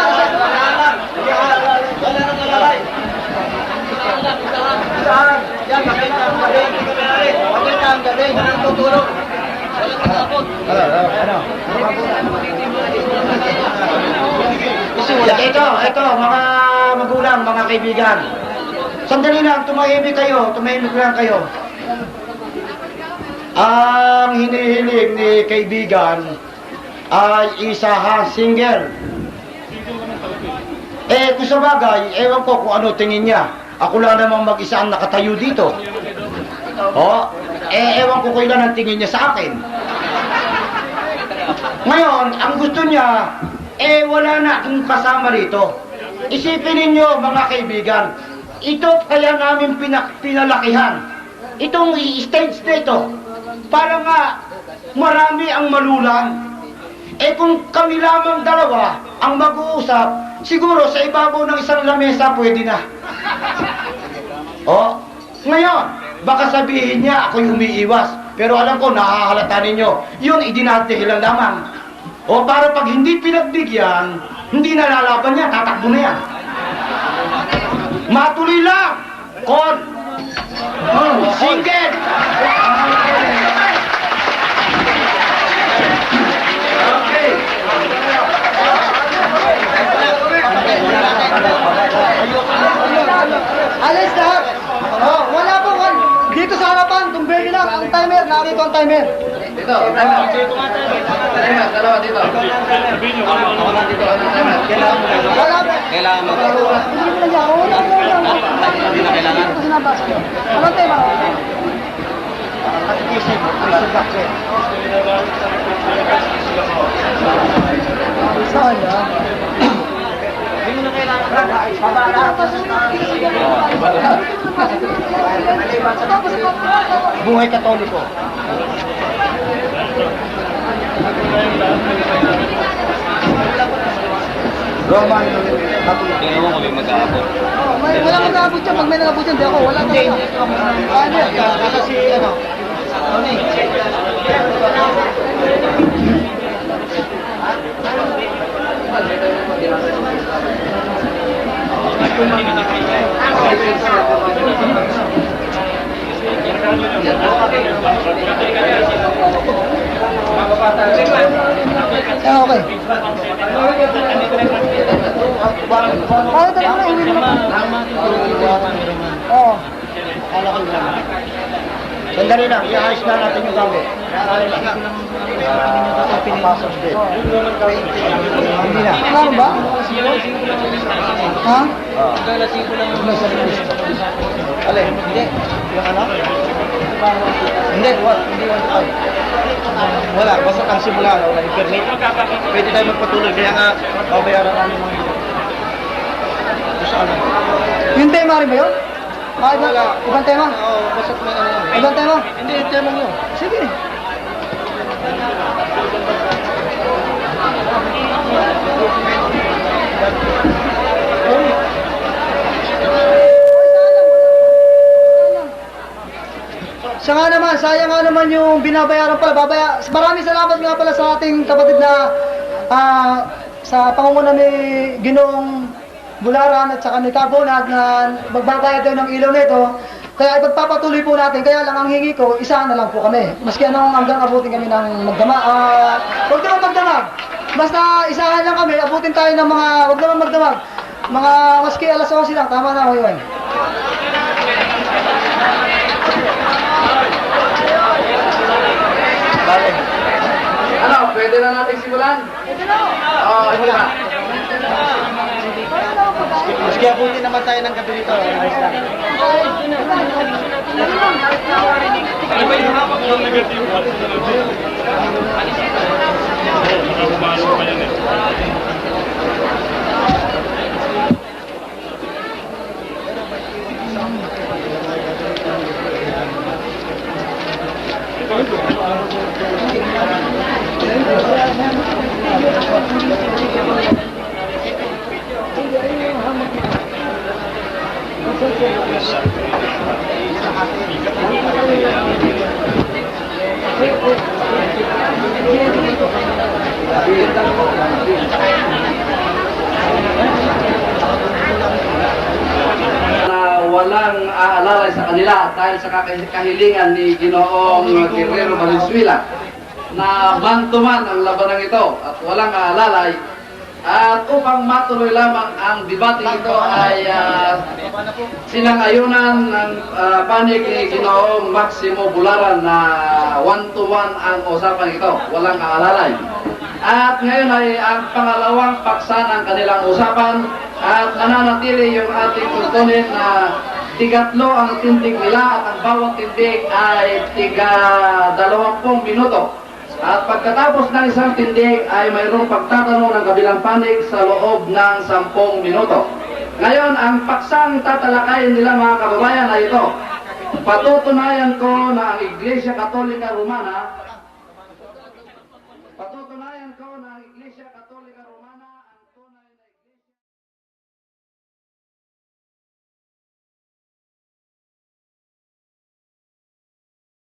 Ito, mga magulang, mga kaibigan. Sandali lang, tumahimik lang kayo. Ang hinihiling ni kaibigan ay isa single. Kung sa bagay, ewan ko kung ano tingin niya. Ako lang namang mag-isa ang nakatayo dito. Ewan ko kailan ang tingin niya sa akin. Ngayon, ang gusto niya, wala na akong kasama rito. Isipin ninyo, mga kaibigan, ito kaya namin pinalakihan. Itong stage na ito, para nga marami ang malulang. Kung kami lamang dalawa ang mag-uusap, siguro sa ibabaw ng isang lamesa pwede na. Ngayon, baka sabihin niya ako'y umiiwas. Pero alam ko, nahahalata ninyo, yun idinatihilan lamang. Para pag hindi pinagbigyan, hindi nalalaban niya, tatakbo na yan. Matuloy lang! Single! Okay. Alis lahat. Wala po. Dito sa harapan, tumbeli lang. Ang timer, narito ang timer. Dito, timer. Timer, dalawa dito. Wala dito, timer. Wala po. Kailangan mo. Hindi ko na dyan. Wala. Hindi na kailangan. Ito sinabas ko. Anong tema? Saan yan? Buhay Katoliko. Roman Katoliko. Tingnan mo kami mag-aabot. Wala mag-aabot dyan. Pag may nag-aabot dyan, di ako. Wala talaga. Kasi Okay. Kaya talaga na, hindi mo Oo. sandali lang, i-ayos na natin yung gamit. Papasok din. Hindi na. Ano ba? Ha? Alin? Hindi. Yung ano? Hindi, hindi 1 Wala, basta ang simula, wala yung permit. Pwede tayo magpatuloy, kaya nga babayaran namin mga ano. Yung tema rin ba yun? Ibang tema? Oo, basta may ano yan. Ibang tema? Hindi, yung tema nyo. Sige. Siya nga naman, sayang nga naman yung binabayaran pala. Maraming salamat nga pala sa ating kapatid na sa pangunguna ni Ginoong Bularan at saka ni Carbonag na magbabayad daw ng ilaw nito. Kaya ipagpapatuloy po natin. Kaya lang ang hingi ko, isa na lang po kami. Maski anong hanggang abutin kami ng magdamag. Huwag naman magdamag. Basta isahan lang kami, abutin tayo ng mga, huwag naman magdamag. Mga maski alas 11 lang, tama na ngayon. Ano, pwede na natin simulan? Pwede na. Oo, ito na. Maski abutin naman tayo ng gabi dito. Ayos lang. Na walang aalalay sa kanila dahil sa kahilingan ni Ginoong Guerrero Valenzuela na bantuman ang labanang ito at walang aalalay. At upang matuloy lamang ang debate ito ay sinangayunan ng panig ni Ginoong Maximo Bularan na 1-to-1 ang usapan ito, walang aalalay. At ngayon ay ang pangalawang paksa ng kanilang usapan at nananatili yung ating kustunin na tigatlo ang tindig nila at ang bawat tindig ay tiga 20 minuto. At pagkatapos ng isang tindig ay mayroong pagtatanong ng kabilang panig sa loob ng 10 minuto. Ngayon, ang paksang tatalakayin nila mga kababayan ay ito. Patutunayan ko na ang Iglesia Katolika Romana